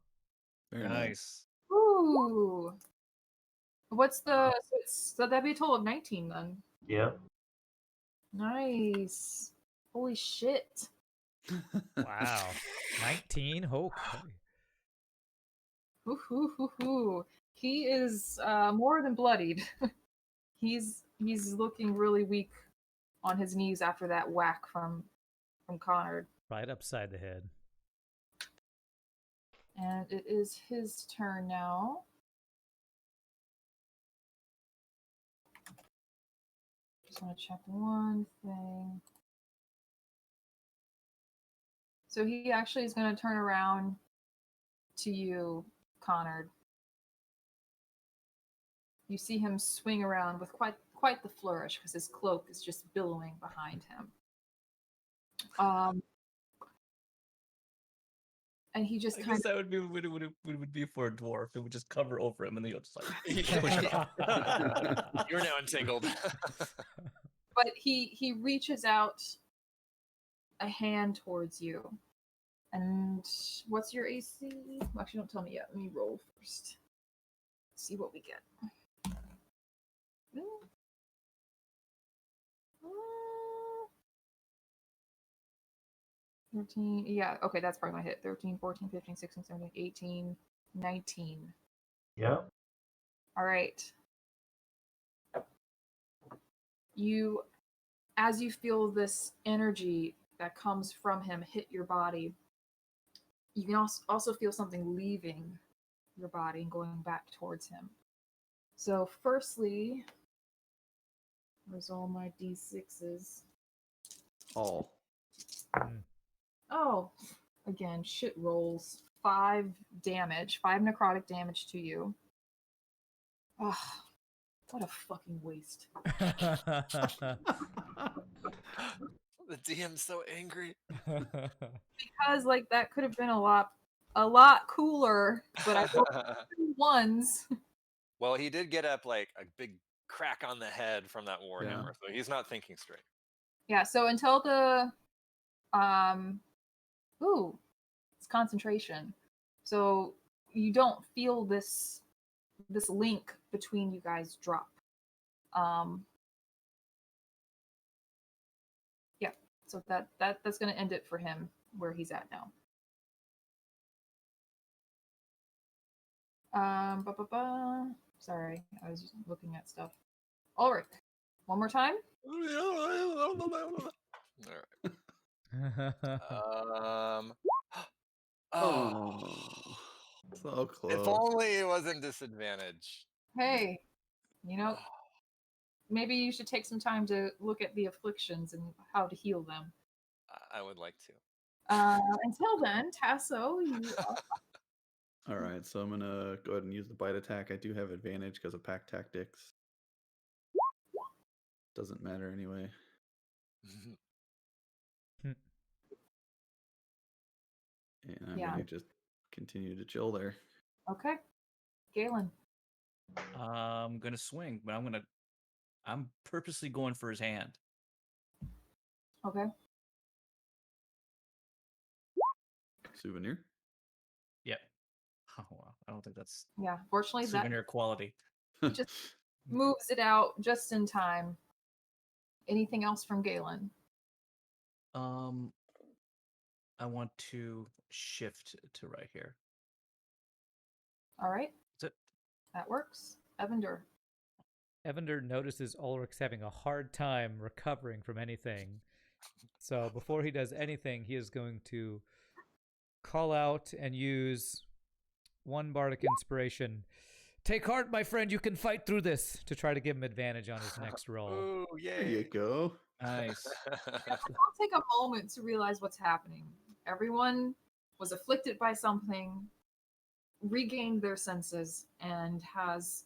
Very Nice. Ooh. What's so that'd be a total of 19 then. Yep. Nice. Holy shit. Wow. 19? Okay. Ooh. He is more than bloodied. he's looking really weak on his knees after that whack from Connard. Right upside the head. And it is his turn now. just want to check one thing. So he actually is going to turn around to you, Connor. You see him swing around with quite the flourish because his cloak is just billowing behind him. And he just I kind guess that would be what it would be for a dwarf. It would just cover over him, and then you'll just like push it off. You're now entangled. but he reaches out a hand towards you. And what's your AC? Well, actually, don't tell me yet. Let me roll first. See what we get. 13, yeah, okay, that's probably gonna hit. 13, 14, 15, 16, 17, 18, 19. Yep. All right. As you feel this energy that comes from him hit your body, you can also feel something leaving your body and going back towards him. So firstly, where's all my D6s? All. Oh, again, shit rolls. 5 damage, 5 necrotic damage to you. Ugh, what a fucking waste. The DM's so angry. Because like that could have been a lot cooler, but I rolled 2 ones. Well, he did get up like a big crack on the head from that warhammer, so he's not thinking straight. Yeah, so until the it's concentration. So you don't feel this link between you guys drop. Yeah, so that's gonna end it for him where he's at now. Sorry, I was just looking at stuff. Ulrich, one more time. All right. Oh, so close. If only it wasn't disadvantage. Hey, maybe you should take some time to look at the afflictions and how to heal them. I would like to. Until then, Tasso, you All right, so I'm gonna go ahead and use the bite attack. I do have advantage because of pack tactics. Doesn't matter anyway. And I'm gonna just continue to chill there. Okay. Galen. I'm gonna swing, but I'm purposely going for his hand. Okay. Souvenir? Yep. Oh wow. I don't think that's Fortunately souvenir quality. just moves it out just in time. Anything else from Galen? I want to shift to right here. All right. That's it. That works. Evander. Evander notices Ulrich's having a hard time recovering from anything. So before he does anything, he is going to call out and use one bardic inspiration. Take heart, my friend, you can fight through this, to try to give him advantage on his next roll. Ooh, There you go. Nice. I'll take a moment to realize what's happening. Everyone was afflicted by something, regained their senses, and has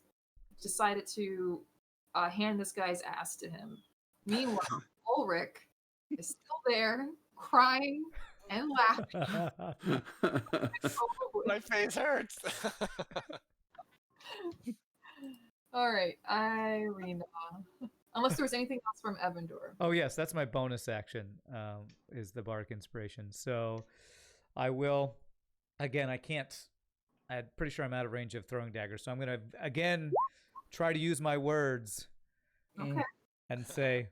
decided to hand this guy's ass to him. Meanwhile, Ulrich is still there, crying and laughing. My face hurts. All right, Irina. Unless there was anything else from Evander. Oh yes, that's my bonus action. Is the bardic inspiration. So I will. Again, I can't. I'm pretty sure I'm out of range of throwing daggers. So I'm gonna again try to use my words. Okay. And say,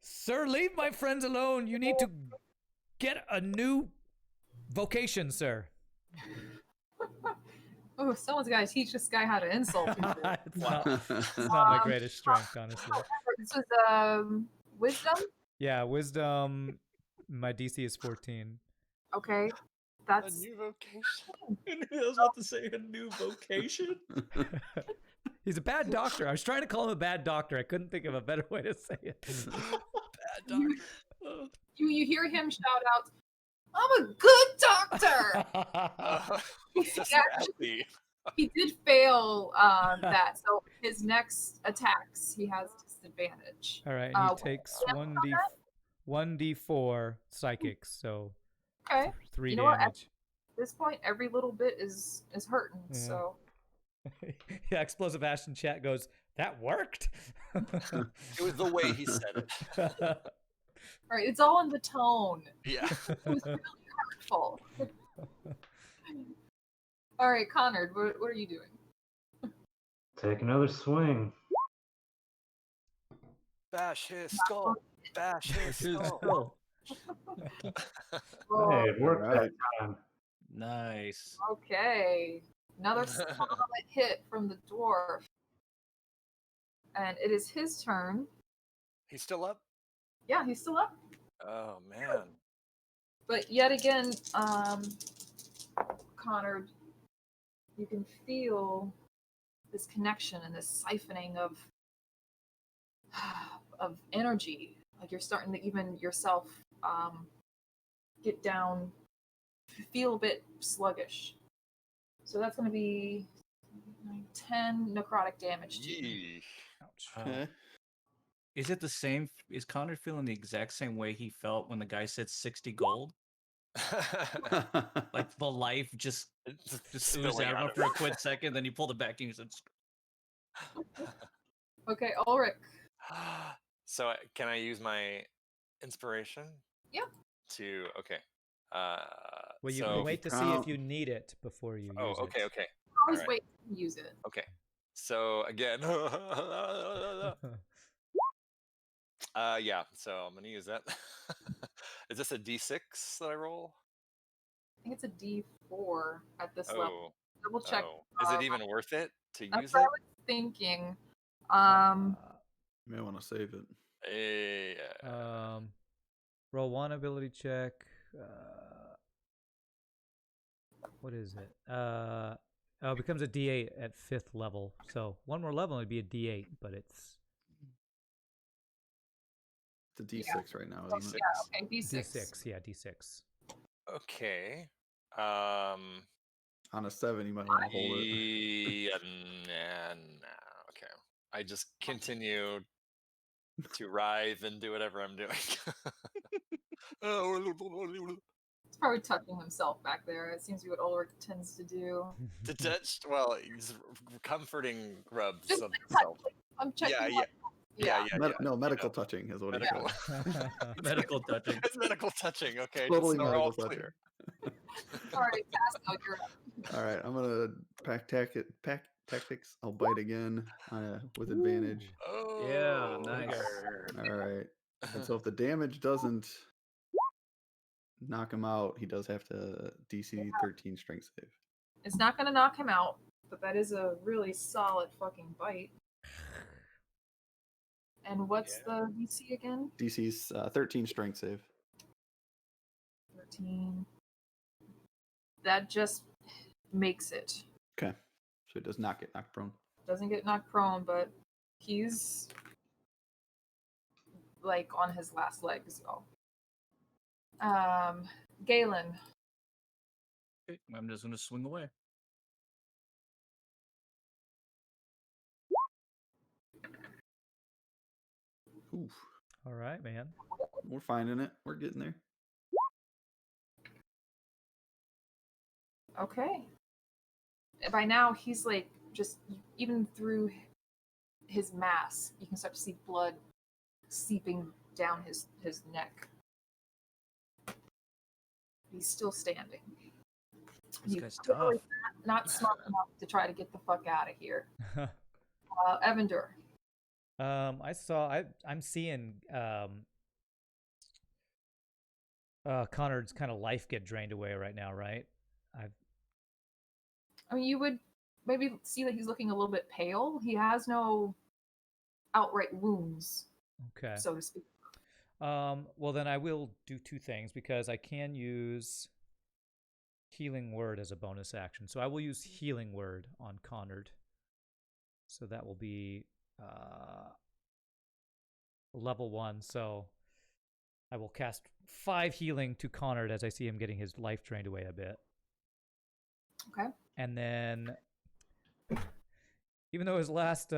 "Sir, leave my friends alone. You need to get a new vocation, sir." Oh, someone's got to teach this guy how to insult people. It's not my greatest strength, honestly. This was wisdom. Yeah, wisdom. My DC is 14. Okay, A that's new vocation. I was about to say a new vocation. He's a bad doctor. I was trying to call him a bad doctor. I couldn't think of a better way to say it. Bad doctor. You hear him shout out, "I'm a good doctor!" Systematically. He did fail that, so his next attacks he has disadvantage. All right, and he takes 1d4 psychics, so Okay. 3 You know what? At damage. this point, every little bit is hurting. Yeah. So Yeah, Explosive Ash in chat goes, that worked? It was the way he said it. all right, it's all in the tone. Yeah. It was really hurtful. All right, Connor, what are you doing? Take another swing. Bash his skull. Bash his skull. Oh, Oh, Hey, it worked that Alright. time. nice. okay. Another solid hit from the dwarf. And it is his turn. He's still up? Yeah, he's still up. Oh man. But yet again, Connor, you can feel this connection and this siphoning of energy. Like you're starting to even yourself get down, feel a bit sluggish. So that's going to be 10 necrotic damage to you. Yee. Ouch. Okay. Is it the same? Is Connor feeling the exact same way he felt when the guy said 60 gold? Like the life just oozed Spilling out out of him of for a it. quick second, then he pulled it back and he said, Okay, Ulrich. So can I use my inspiration? Yeah. To okay. Well, you so, can wait to see if you need it before you use okay, it. okay. Always Alright. wait to use it. Okay. So again, yeah. So I'm gonna use that. Is this a D6 that I roll? I think it's a D4 at this level. Oh, Double check. Is it even worth it to That's use what I it? was thinking. You may want to save it. Roll one ability check. What is it? It becomes a D8 at 5th level. So one more level, it'd be a D8, but it's It's a D6 right now, isn't it? Yeah, okay, D6. D6. Yeah, D6. Okay. On a 7, you might want to hold it. Yeah, nah, okay. I just continue to writhe and do whatever I'm doing. He's probably touching himself back there. It seems to be what Ulrich tends to do. To touch, well, he's comforting rubs Just of like himself. I'm checking. Yeah. No, medical touching is what it's Medical. called. medical touching. It's medical touching. Okay, Totally just so we're all medical touching. clear. All right, Tasco, you're up. All right, I'm gonna pack tactics. I'll bite again with advantage. Oh, Yeah, nice. okay. All right, and so if the damage doesn't knock him out, he does have to DC 13 strength save. It's not going to knock him out, but that is a really solid fucking bite. And what's the DC again? DC's 13 strength save. 13. That just makes it. Okay, so it does not get knocked prone. Doesn't get knocked prone, but he's like on his last legs. So. Galen. Okay, I'm just gonna swing away. Oof, All right, man. we're finding it. We're getting there. Okay. By now, he's like just even through his mask, you can start to see blood seeping down his neck. He's still standing. This He's guy's clearly tough. not smart enough to try to get the fuck out of here. Evander. I'm seeing Connor's kind of life get drained away right now, right? I mean, you would maybe see that he's looking a little bit pale. He has no outright wounds, Okay. so to speak. Well, then I will do two things because I can use Healing Word as a bonus action. So I will use Healing Word on Connor. So that will be level 1. So I will cast 5 healing to Connard as I see him getting his life drained away a bit. Okay. And then, even though his last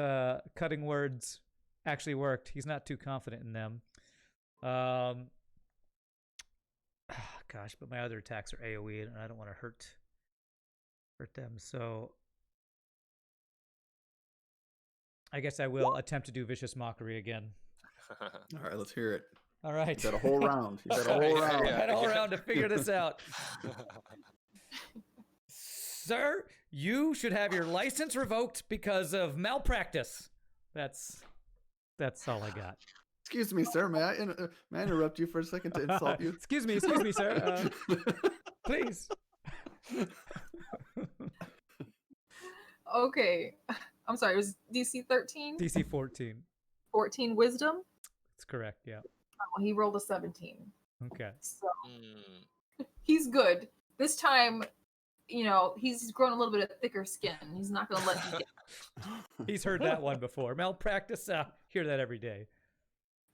cutting words actually worked, he's not too confident in them. Gosh, but my other attacks are AoE, and I don't want to hurt them. So I guess I will attempt to do Vicious Mockery again. All right, let's hear it. All right. You got a whole round. You got a whole round. I had a whole round to figure this out. Sir, you should have your license revoked because of malpractice. That's all I got. Excuse me, sir. May I interrupt you for a second to insult you? Excuse me, sir. Please. Okay. I'm sorry, it was DC 13? DC 14. 14 wisdom? That's correct, yeah. Oh, he rolled a 17. Okay. So he's good. This time, he's grown a little bit of thicker skin. He's not going to let you get. He's heard that one before. Malpractice, hear that every day.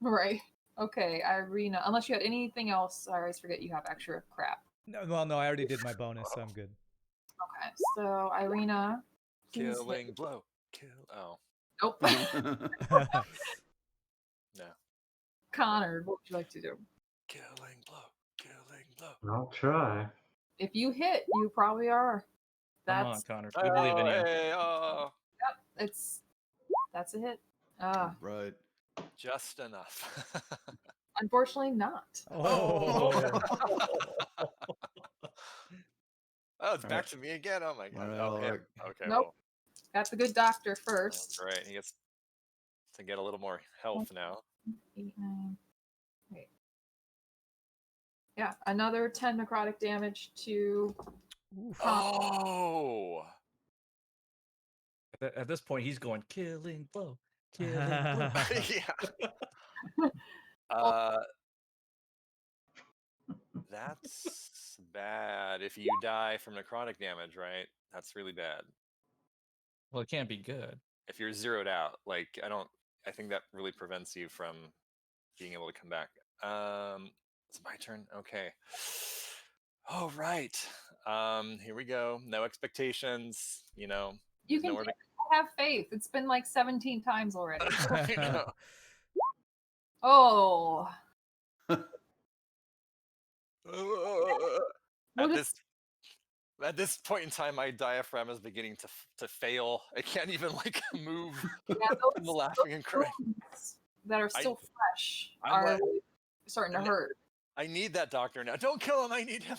Right. Okay, Irina. Unless you had anything else, I always forget you have extra crap. No, well, no, I already did my bonus, so I'm good. Okay, so Irina. Killing blow. Kill. Oh. Nope. No. Connor, what would you like to do? Killing blow. Killing blow. I'll try. If you hit, you probably are. Come on, Connor. We believe in you. Hey, oh. Yep, that's a hit. Right. Just enough. Unfortunately not. Oh. Oh, it's back to me again. Oh my god. Well, Okay. Nope. Well, Got the good doctor first. that's right. He gets to get a little more health now. 8, 9. Wait. Yeah, another 10 necrotic damage to. Oh. At this point, he's going killing blow, killing blow. Yeah. That's bad. If you die from necrotic damage, right? That's really bad. Well, it can't be good. If you're zeroed out, I think that really prevents you from being able to come back. It's my turn. Okay. All right. Here we go. No expectations. You there's can nowhere to- have faith. It's been like 17 times already. I know. Oh. At this point in time, my diaphragm is beginning to fail. I can't even move. Yeah, I'm laughing and crying. That are still fresh are really starting to hurt. I need that doctor now. Don't kill him. I need him.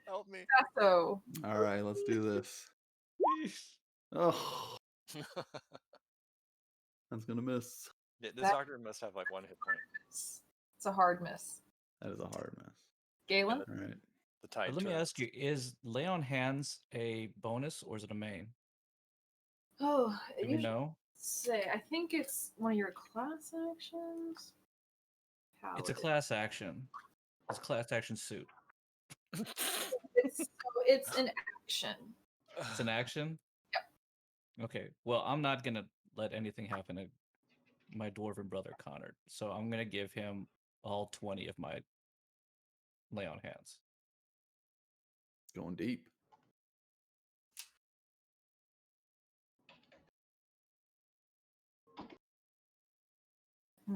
Help me. So. All right, let's do this. Oh, that's gonna miss. Yeah, this doctor must have 1 hit point. It's a hard miss. That is a hard miss. Galen? All right. The tide. Let me ask you: is lay on hands a bonus or is it a main? Oh, Do you know? I think it's one of your class actions. It's a class action. It's a class action suit. It's an action. It's an action? Yep. Okay. Well, I'm not going to let anything happen to my dwarven brother, Connor. So I'm going to give him all 20 of my lay on hands. Going deep.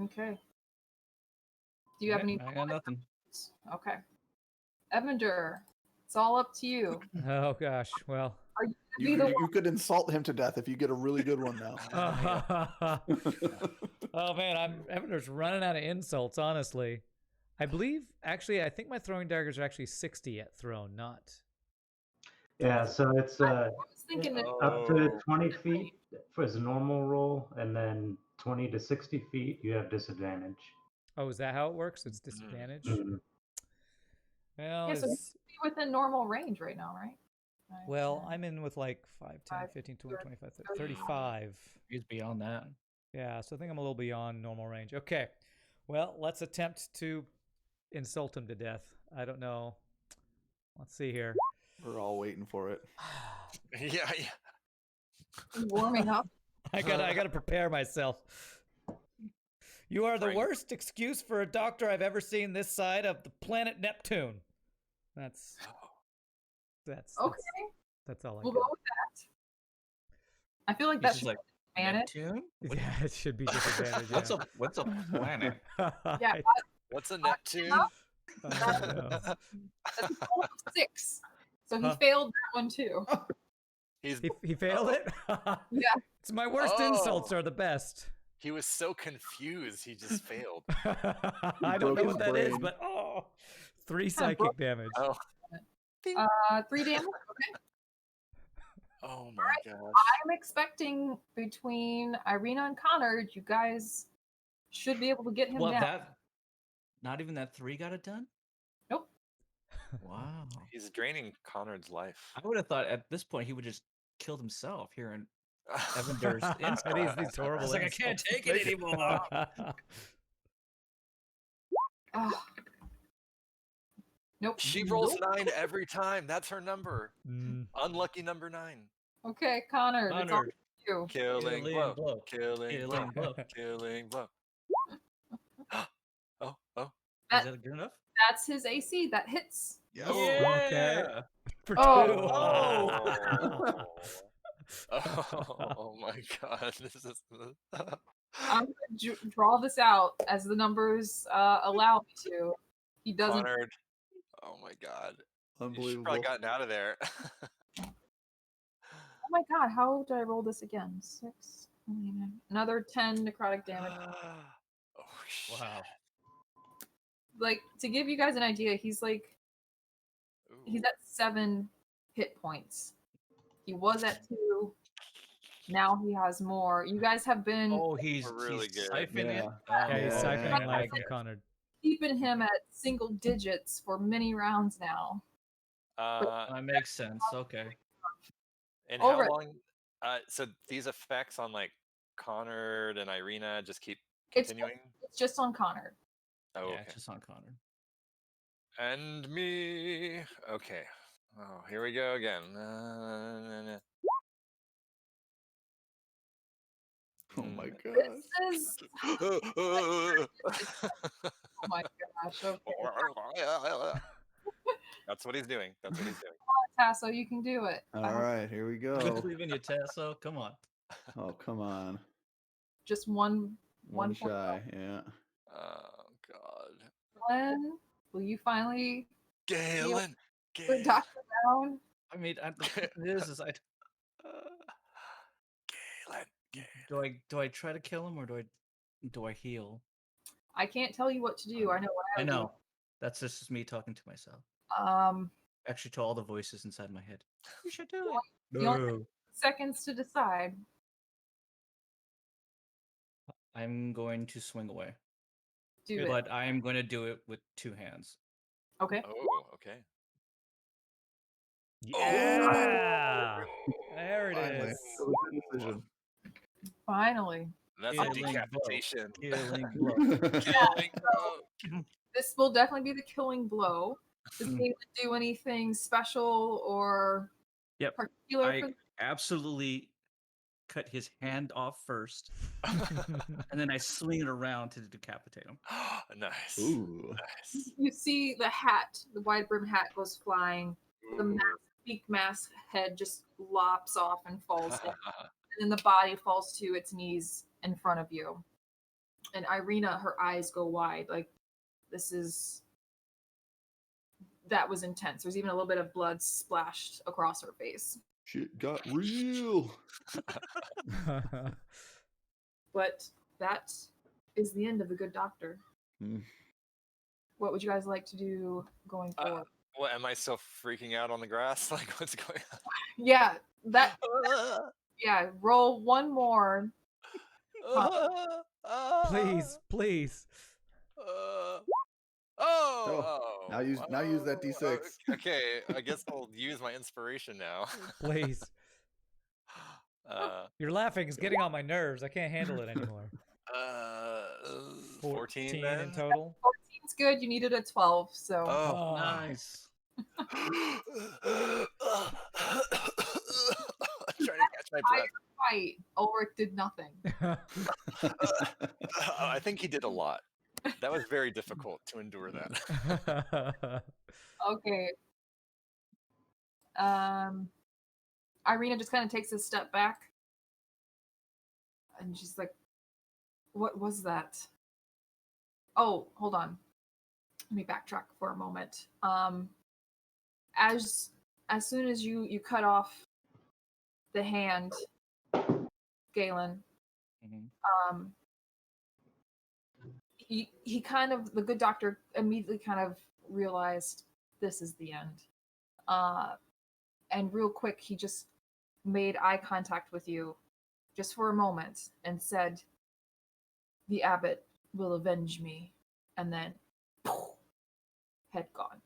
Okay. Do you have any? I got nothing. Okay. Evander, it's all up to you. Oh gosh. Well. Are you You could insult him to death if you get a really good one now. Oh man, Evander's running out of insults. Honestly, I think my throwing daggers are actually 60 at thrown, not. Yeah, so it's I was thinking that up to 20 feet for his normal roll, and then 20 to 60 feet you have disadvantage. Oh, is that how it works? It's disadvantage. Mhm. Well, yeah, so he's within normal range right now, right? well, I'm in with 5, 10, 15, 20, 25, 30, 35. He's beyond that. Yeah, so I think I'm a little beyond normal range. Okay, well, let's attempt to insult him to death. I don't know. Let's see here. We're all waiting for it. Yeah. Warming up. I gotta prepare myself. You are the Frank. worst excuse for a doctor I've ever seen this side of the planet Neptune. That's Okay, that's all I we'll got. go with that. I feel like He's that just should like manage. Neptune. Yeah, it should be disadvantage. What's a planet? Yeah, What's a Neptune? I don't know. that's a total of 6. So he Huh. failed that one too. He failed it? Yeah. It's my worst insults are the best. He was so confused, he just failed. I don't broke know his what that is, brain. but 3 psychic damage. Oh, 3 damage. Okay. oh my gosh. I'm expecting between Irina and Connor, you guys should be able to get him Well, down. not even that 3 got it done. Nope. Wow. He's draining Conrad's life. I would have thought at this point he would just killed himself here in Evander's insult. These horrible It's like I can't insults. take it anymore. Ah. Nope. She rolls 9 every time. That's her number. Mm. Unlucky number 9. Okay, Connor, it's all Connor. you. Killing Killing blow. blow. Killing Killing blow. blow. Killing blow. Oh. Is That- that good enough? That's his AC. That hits. Yes. Okay. For Oh. 2. Oh my god. This is I'm gonna draw this out as the numbers allow me to. He doesn't. Conrad. Oh my god. You should Unbelievable. probably gotten out of there. Oh my god, how did I roll this again? 6, 9, another 10 necrotic damage. Oh shit. Wow. Like, to give you guys an idea, he's at 7 hit points. He was at 2. Now he has more. You guys have been Oh, he's really he's good. siphoning it. Yeah. Yeah, he's Oh, siphoning I life like from it. Connor. keeping him at single digits for many rounds now. That makes sense. Okay. And Over how it. long? So these effects on like Connor and Irina just keep It's continuing. it's just on Connor. Oh, Yeah, okay. it's just on Connor. And me. Okay. Oh, here we go again. Oh my Mm. god. This is oh my gosh. Okay. That's what he's doing. That's what he's doing. Tasso, you can do it. All right, here we I go. believe in you, Tasso. Come on. Oh, come on. Just one One point shy, yeah. Oh God. When will you finally Galen. put Dr. down? I mean, the thing is I Galen. do I try to kill him or do I heal? I can't tell you what to do. I know what I I would know. That's just me talking to myself. do. Actually, to all the voices inside my head. You should do The only it. No. seconds to decide. I'm going to swing away, Do it. but I am going to do it with 2 hands. Okay. Oh, okay. Yeah! There it Finally. is. That was a good decision. Finally. That's Killing a blow. decapitation. Killing blow. Killing blow. This will definitely be the killing blow. Does it need to do anything special or Yep. particular I for absolutely cut his hand off first, and then I swing it around to decapitate him. Nice. Ooh. Nice. you see the hat, the wide brim hat goes flying. The Ooh. beak mask head just lops off and falls down. And then the body falls to its knees in front of you. And Irina, her eyes go wide. Like, that was intense. There's even a little bit of blood splashed across her face. Shit got real. But that is the end of the Good Doctor. Hmm. What would you guys like to do going forward? What, am I still freaking out on the grass? Like, what's going on? Yeah, roll one more. Please, please. Now use that D6. Okay, I guess I'll use my inspiration now. Please. Your laughing is getting on my nerves. I can't handle it anymore. 14 then? in total. 14's good. You needed a 12, so Oh, Nice. I'm trying to catch my entire breath. fight, Ulrich did nothing. I think he did a lot. That was very difficult to endure that. Okay. Irina just kind of takes a step back, and she's like, "What was that?" Oh, hold on. Let me backtrack for a moment. As soon as you cut off the hand, Galen, he kind of, the good doctor immediately kind of realized this is the end. And real quick, he just made eye contact with you just for a moment and said, "The abbot will avenge me," and then poof, head gone.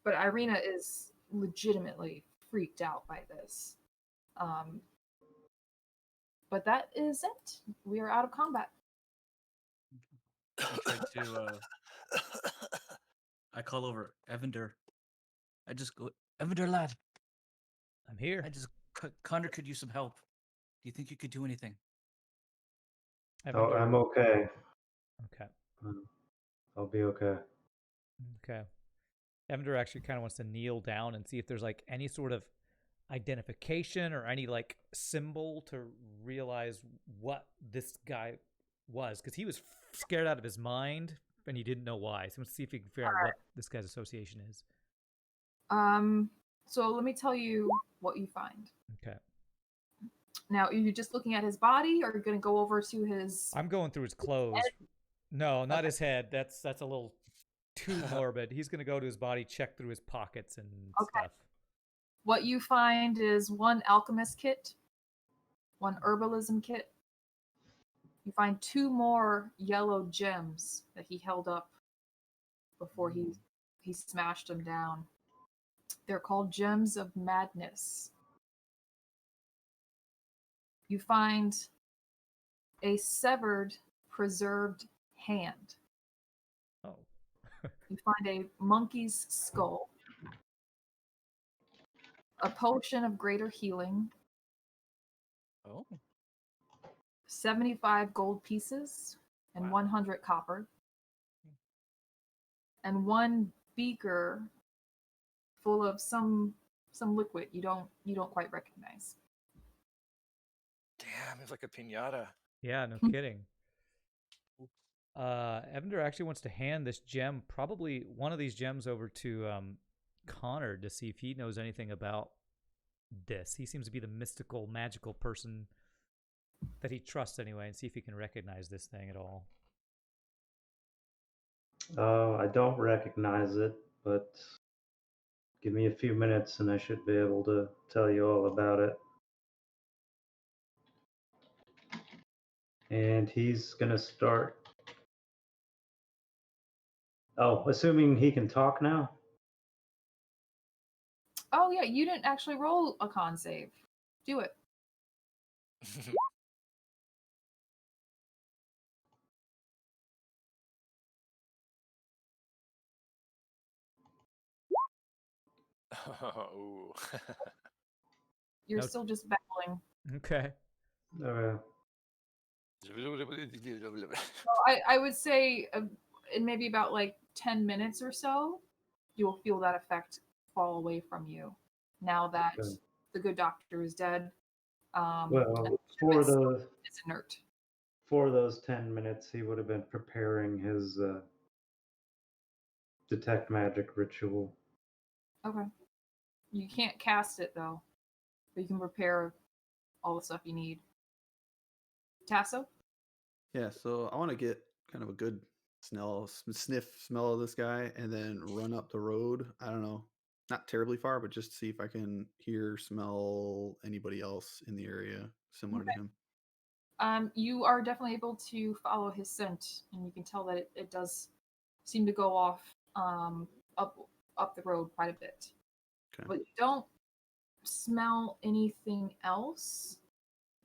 But Irina is legitimately freaked out by this. But that is it. We are out of combat. I tried to. I call over Evander. I just go, Evander, lad. I'm here. Connor could use some help. Do you think you could do anything? Oh, I'm okay. Okay. I'll be okay. Okay. Evander actually kind of wants to kneel down and see if there's like any sort of identification or any like symbol to realize what this guy was, because he was scared out of his mind and he didn't know why. So let's see if he can figure out what this guy's association is. So let me tell you what you find. Okay. Now, are you just looking at his body, or are you going to go over to his... I'm going through his clothes. No, not his head. That's a little too morbid. He's going to go to his body, check through his pockets and stuff. What you find is one alchemist kit, one herbalism kit. You find 2 more yellow gems that he held up before he smashed them down. They're called Gems of Madness. You find a severed, preserved hand. Oh. You find a monkey's skull. A potion of greater healing. Oh. 75 gold pieces and 100 copper. And 1 beaker full of some liquid you don't quite recognize. Damn, it's like a piñata. Yeah, no kidding. Evander actually wants to hand this gem, probably one of these gems, over to Connor to see if he knows anything about this. He seems to be the mystical, magical person that he trusts anyway, and see if he can recognize this thing at all. I don't recognize it, but give me a few minutes and I should be able to tell you all about it. And he's going to start. Oh, assuming he can talk now? Oh yeah, you didn't actually roll a con save. Do it. Ooh. You're still just babbling. Okay. So I would say in maybe about like 10 minutes or so, you'll feel that effect fall away from you. Now that the good doctor is dead. Well, it's inert. For those 10 minutes, he would have been preparing his detect magic ritual. Okay. You can't cast it though, but you can prepare all the stuff you need. Tasso? Yeah, so I want to get kind of a good smell of this guy and then run up the road. I don't know, not terribly far, but just see if I can smell anybody else in the area similar to him. You are definitely able to follow his scent, and you can tell that it does seem to go off up the road quite a bit. Okay. But you don't smell anything else.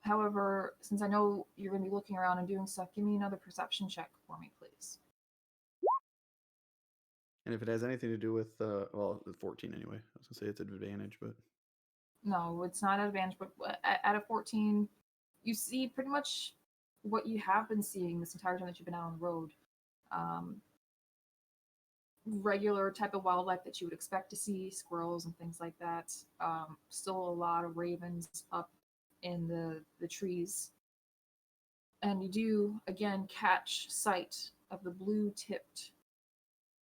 However, since I know you're going to be looking around and doing stuff, give me another perception check for me, please. And if it has anything to do with, well, 14 anyway. I was going to say it's an advantage, but... No, it's not at advantage, but at a 14, you see pretty much what you have been seeing this entire time that you've been out on the road. Regular type of wildlife that you would expect to see, squirrels and things like that. Still a lot of ravens up in the trees. And you do, again, catch sight of the blue-tipped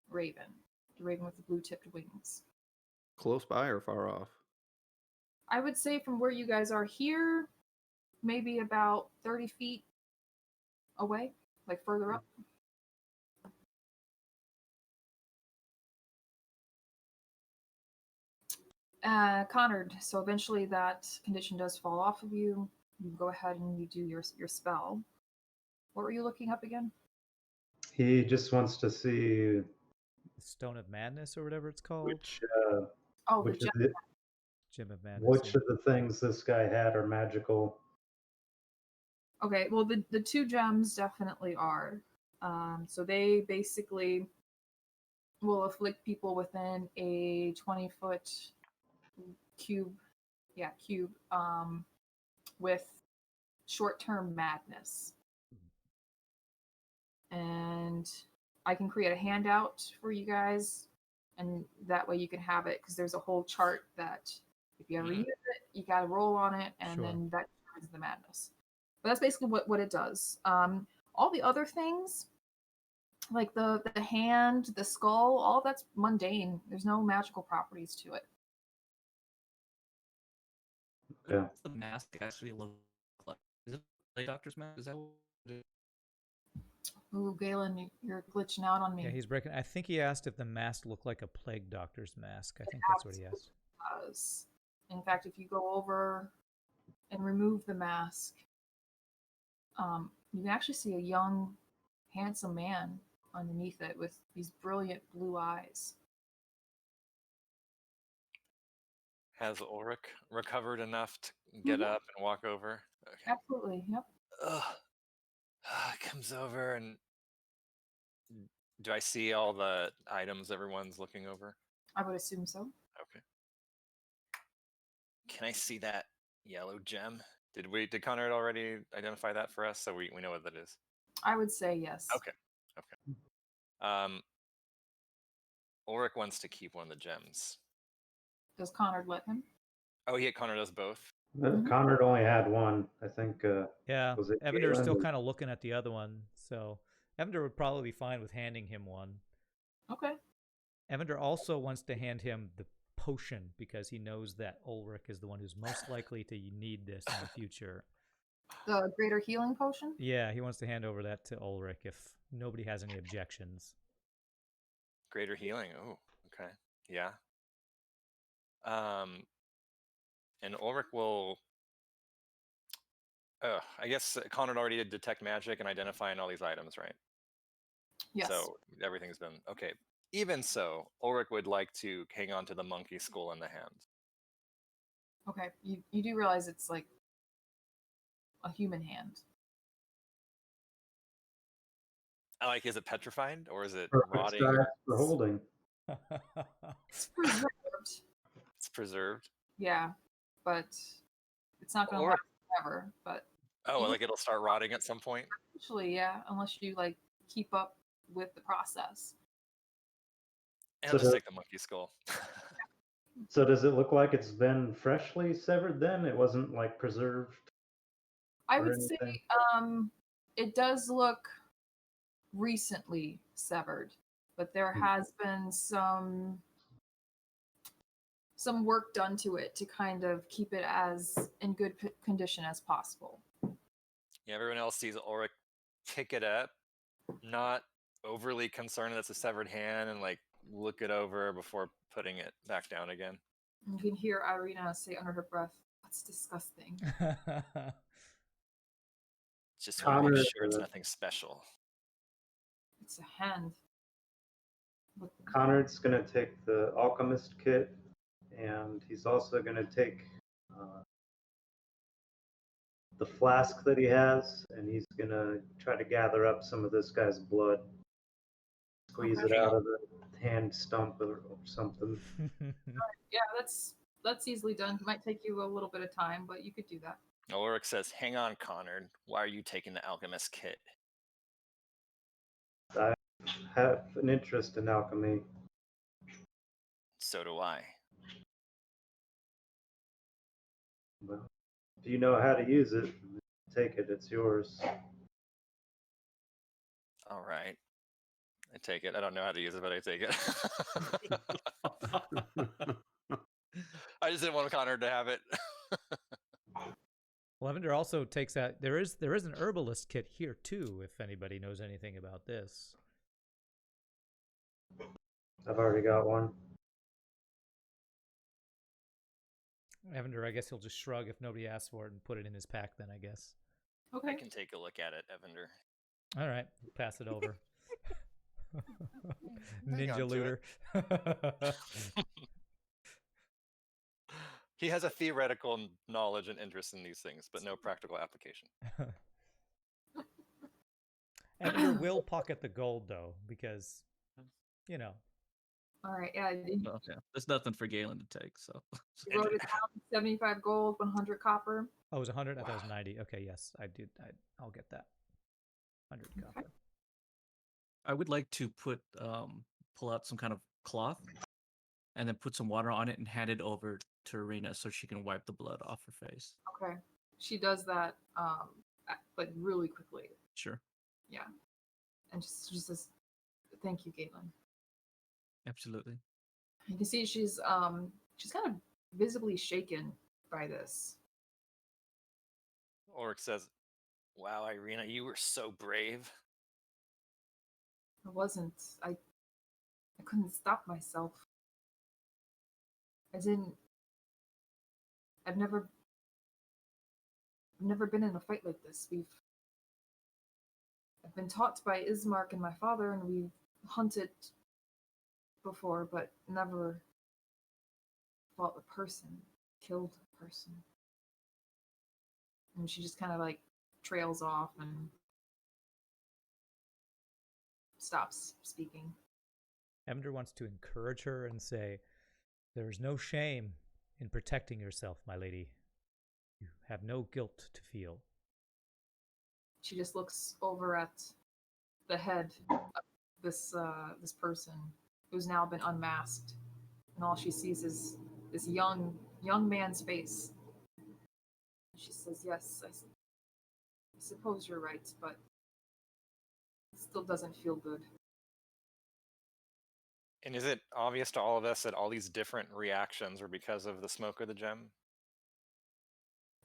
raven. The raven with the blue-tipped wings. Close by or far off? I would say from where you guys are here, maybe about 30 feet away, like further up. Connard, so eventually that condition does fall off of you. You go ahead and you do your spell. What were you looking up again? He just wants to see The Stone of Madness or whatever it's called. which The gem. Gem of Madness. which of the things this guy had are magical. Okay, well the two gems definitely are. So they basically will afflict people within a 20-foot cube, with short-term madness. And I can create a handout for you guys, and that way you can have it, because there's a whole chart that if you ever use it, you got to roll on it, and then that determines the madness. But that's basically what it does. All the other things, like the hand, the skull, all that's mundane. There's no magical properties to it. Okay. What's the mask actually look like? Is it a doctor's mask? Is that what it is? Ooh, Galen, you're glitching out on me. Yeah, he's breaking. I think he asked if the mask looked like a plague doctor's mask. I think that's what he asked. It does. In fact, if you go over and remove the mask, you can actually see a young, handsome man underneath it with these brilliant blue eyes. Has Ulrich recovered enough to get up and walk over? Okay. Absolutely, yep. Comes over, and do I see all the items everyone's looking over? I would assume so. Okay. Can I see that yellow gem? Did Conrad already identify that for us, so we know what that is? I would say yes. Okay. Ulrich wants to keep one of the gems. Does Conrad let him? Oh, Connor does both. Conrad only had one, I think. Yeah, was it Evander is Galen? still kind of looking at the other one, so Evander would probably be fine with handing him one. Okay. Evander also wants to hand him the potion because he knows that Ulrich is the one who's most likely to need this in the future. The greater healing potion? Yeah, he wants to hand over that to Ulrich if nobody has any objections. Greater healing. Oh, okay. Yeah. And Ulrich will. I guess Conrad already did detect magic and identifying all these items, right? Yes. So everything's been okay. Even so, Ulrich would like to hang on to the monkey skull in the hand. Okay. You do realize it's like a human hand. Is it petrified or is it Perfect rotting? size for holding. It's preserved. It's preserved. Yeah, but it's not going to last forever. But like it'll start rotting at some point. Actually, yeah, unless you like keep up with the process. And I'll just take the monkey skull. So does it look like it's been freshly severed then? It wasn't like preserved? I would say it does look recently severed, but there has been some work done to it to kind of keep it as in good condition as possible. Yeah, everyone else sees Ulrich pick it up, not overly concerned that it's a severed hand, and like look it over before putting it back down again. You can hear Irina say under her breath, "That's disgusting." Just want to make sure it's nothing special. It's a hand. Conrad's going to take the alchemist kit, and he's also going to take the flask that he has, and he's going to try to gather up some of this guy's blood, squeeze it out of the hand stump or something. Yeah, that's easily done. It might take you a little bit of time, but you could do that. Ulrich says, "Hang on, Connor. Why are you taking the alchemist kit?" I have an interest in alchemy. So do I. Well, if you know how to use it, take it. It's yours. All right. I take it. I don't know how to use it, but I take it. I just didn't want Connor to have it. Lavender also takes out. There is an herbalist kit here too. If anybody knows anything about this, I've already got one. Lavender, I guess he'll just shrug if nobody asks for it and put it in his pack. Then I guess. Okay. I can take a look at it, Evander. All right, pass it over. Hang on Ninja to looter. He has a theoretical knowledge and interest in these things, but no practical application. Evander will pocket the gold though, because you know. All right. Yeah. Well, yeah, there's nothing for Galen to take, so. You wrote it down: 75 gold, 100 copper. Oh, it was 100. I thought it was 90. Okay, yes, I do. I'll get that. 100 copper. I would like to pull out some kind of cloth and then put some water on it and hand it over to Irina so she can wipe the blood off her face. Okay. She does that like really quickly. Sure. Yeah. And just says, "Thank you, Caitlin." Absolutely. You can see she's kind of visibly shaken by this. Ulrich says, "Wow, Irina, you were so brave." I wasn't. I couldn't stop myself. I didn't. I've never been in a fight like this. I've been taught by Ismark and my father, and we've hunted before, but never fought a person, killed a person. And she just kind of like trails off and stops speaking. Evander wants to encourage her and say, "There is no shame in protecting yourself, my lady. You have no guilt to feel." She just looks over at the head of this person who's now been unmasked, and all she sees is this young man's face. She says, "Yes, I suppose you're right, but it still doesn't feel good." And is it obvious to all of us that all these different reactions are because of the smoke of the gem?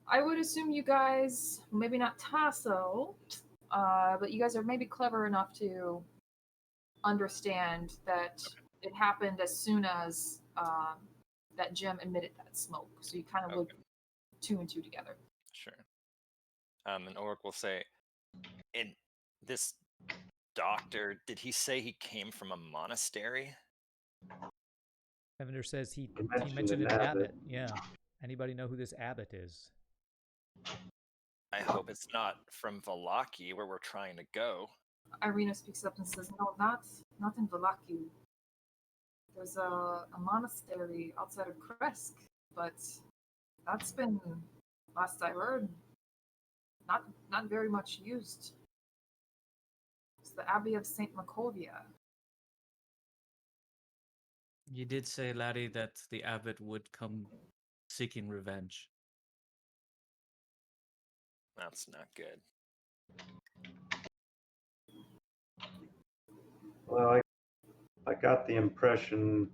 I would assume you guys, maybe not Tasso, but you guys are maybe clever enough to understand that it happened as soon as that gem emitted that smoke. So you kind of look 2 and 2 together. Sure. And Ulrich will say, "And this doctor, did he say he came from a monastery?" Evander says he mentioned mentioned an an abbot. abbot. Yeah. Anybody know who this abbot is? I hope it's not from Valaki, where we're trying to go. Irina speaks up and says, "No, not in Valaki. There's a monastery outside of Kresk, but that's been, last I heard, not very much used. It's the Abbey of St. Macovia." You did say, laddie, that the abbot would come seeking revenge. That's not good. Well, I got the impression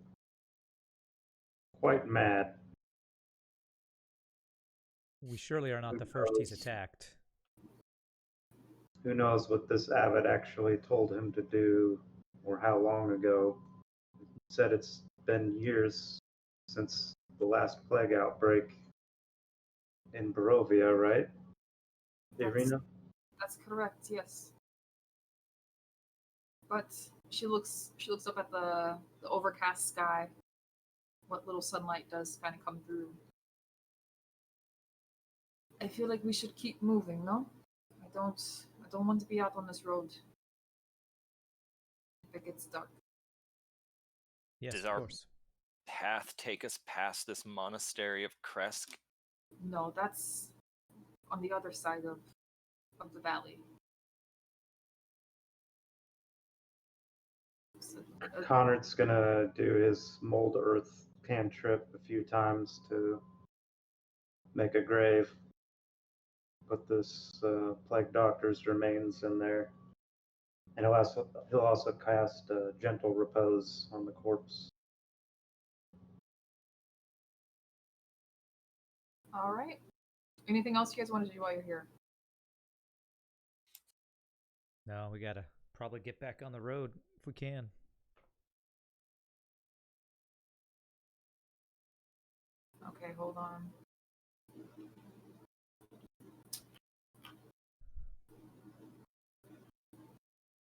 quite mad. We surely are not the first he's attacked. Who knows what this abbot actually told him to do or how long ago. He said it's been years since the last plague outbreak in Barovia, right? Irina? That's correct, yes. But she looks up at the overcast sky. What little sunlight does kind of come through. I feel like we should keep moving, no? I don't want to be out on this road if it gets dark. Yes, Does of our- course. path take us past this monastery of Kresk? No, that's on the other side of the valley. So, Conrad's gonna do his mold earth cantrip a few times to make a grave. Put this plague doctor's remains in there, and he'll also cast gentle repose on the corpse. all right. Anything else you guys want to do while you're here? No, we gotta probably get back on the road if we can. Okay, hold on.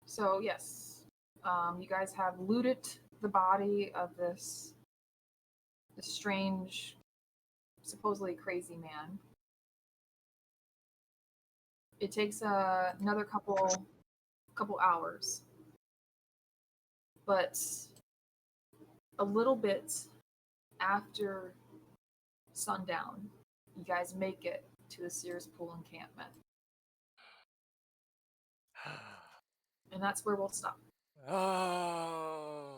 So yes, you guys have looted the body of this strange, supposedly crazy man. It takes another couple hours, but a little bit after sundown, you guys make it to the Sears Pool encampment, and that's where we'll stop. Oh.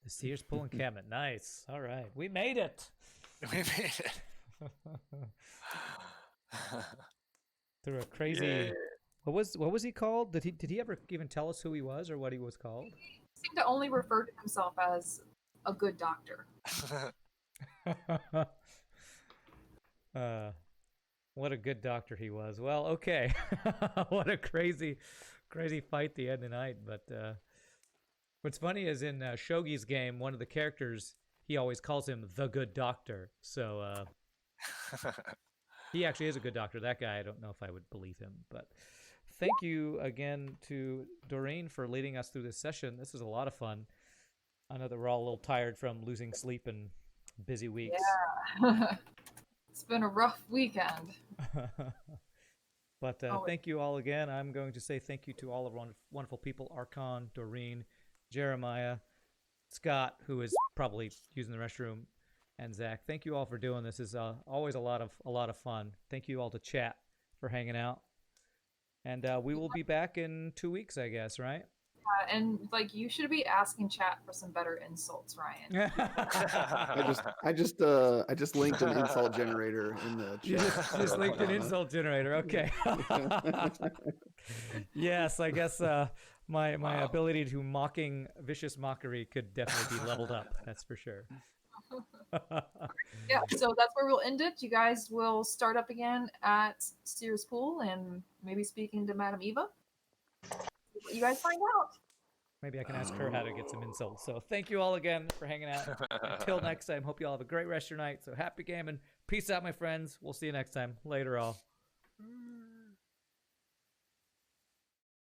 The Sears Pool encampment. Nice. All right, we made it. We made it. Through a crazy. Yay. What was he called? Did he ever even tell us who he was or what he was called? He seemed to only refer to himself as a good doctor. What a good doctor he was. Well, okay. What a crazy fight the end of the night. But what's funny is in Shogi's game, one of the characters, he always calls him the good doctor. So he actually is a good doctor. That guy, I don't know if I would believe him. But thank you again to Doreen for leading us through this session. This was a lot of fun. I know that we're all a little tired from losing sleep and busy weeks. Yeah. It's been a rough weekend. But thank you all again. I'm going to say thank you to all of our wonderful people, Archon, Doreen, Jeremiah, Scott, who is probably using the restroom, and Zach. Thank you all for doing this. It's always a lot of fun. Thank you all to chat for hanging out. And we will be back in 2 weeks, I guess, right? And like you should be asking chat for some better insults, Ryan. I just linked an insult generator in the chat. You just linked an insult generator. Okay. Yes, I guess my ability to vicious mockery could definitely be leveled up. That's for sure. Yeah, so that's where we'll end it. You guys will start up again at Sears Pool and maybe speaking to Madame Eva. What you guys find out. Maybe I can ask her how to get some insults. So thank you all again for hanging out. Until next time, hope you all have a great rest of your night. So happy gaming. Peace out, my friends. We'll see you next time. Later, all.